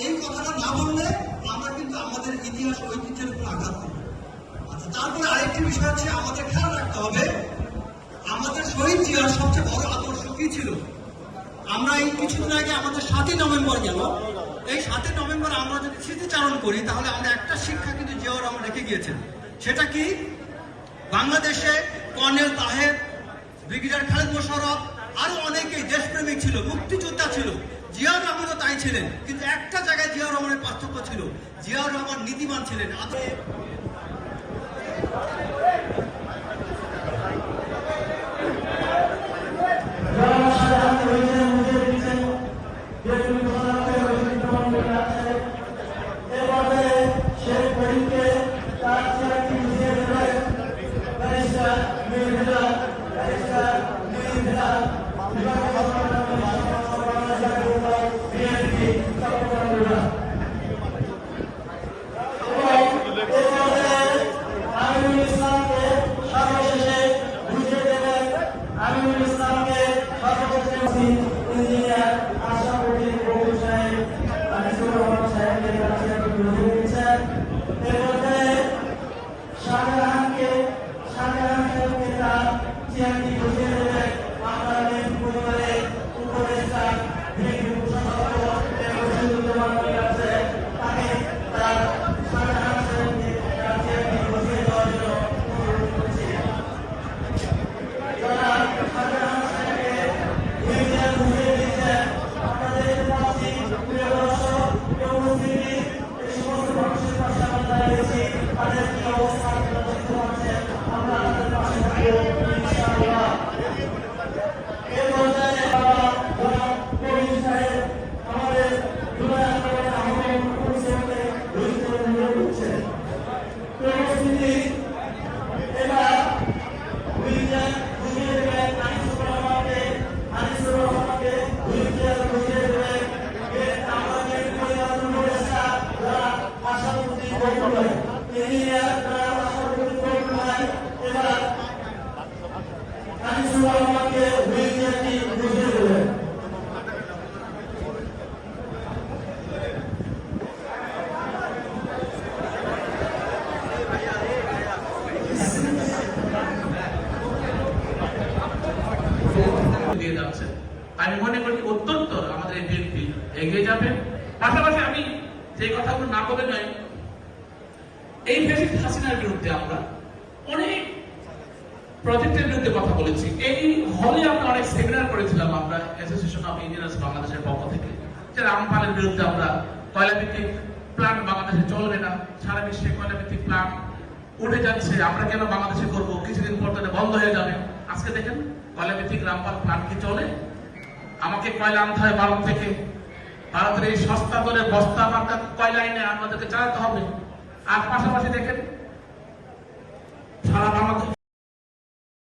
এই কথাটা না বললে আমরা কিন্তু আমাদের ইতিহাস ঐতিহ্যের উপর আঘাত করব। আচ্ছা, তারপরে আরেকটি বিষয় হচ্ছে আমাদের খেয়াল রাখতে হবে আমাদের শহীদ জিয়ার সবচেয়ে বড় আদর্শ কি ছিল। আমরা এই কিছুদিন আগে আমাদের 7ই নভেম্বর গেল, এই 7ই নভেম্বর আমরা যদি স্মৃতিচারণ করি তাহলে আমরা একটা শিক্ষা কিন্তু জিয়াউর রহমান রেখে গিয়েছেন। সেটা কি? বাংলাদেশে কর্নেল তাহের, ব্রিগেডিয়ার খালেদ মোশাররফ, আরো অনেকেই দেশপ্রেমিক ছিল, মুক্তিযোদ্ধা ছিল। জিয়াউর রহমানও তাই ছিলেন, কিন্তু একটা জায়গায় জিয়াউর রহমানের পার্থক্য ছিল, জিয়াউর রহমান নীতিবান ছিলেন। শাহজাহানকে তার চেয়ারটি বুঝিয়ে দেবেন। আপনারা বলে নয়, এই ফ্যাসিস্ট হাসিনার বিরুদ্ধে আমরা অনেক প্রজেক্টের বিরুদ্ধে কথা বলেছি। এই হলে আমরা অনেক সেমিনার করেছিলাম আমরা অ্যাসোসিয়েশন অফ ইঞ্জিনিয়ার্স বাংলাদেশের পক্ষ থেকে, যে রামপালের বিরুদ্ধে আমরা কয়লা ভিত্তিক প্ল্যান্ট বাংলাদেশে চলবে না, সারা বিশ্বে কয়লা ভিত্তিক প্ল্যান্ট উঠে যাচ্ছে, আমরা কেন বাংলাদেশে করবো, কিছুদিন পর তো বন্ধ হয়ে যাবে। আজকে দেখেন কয়লা ভিত্তিক রামপাল প্ল্যান্ট কি চলে? আমাকে কয়লা আনতে হয় ভারত থেকে, ভারতের এই সস্তা করে বস্তা মার্কা কয়লা এনে আমাদেরকে চালাতে হবে। আর পাশাপাশি দেখেন সারা বাংলাদেশ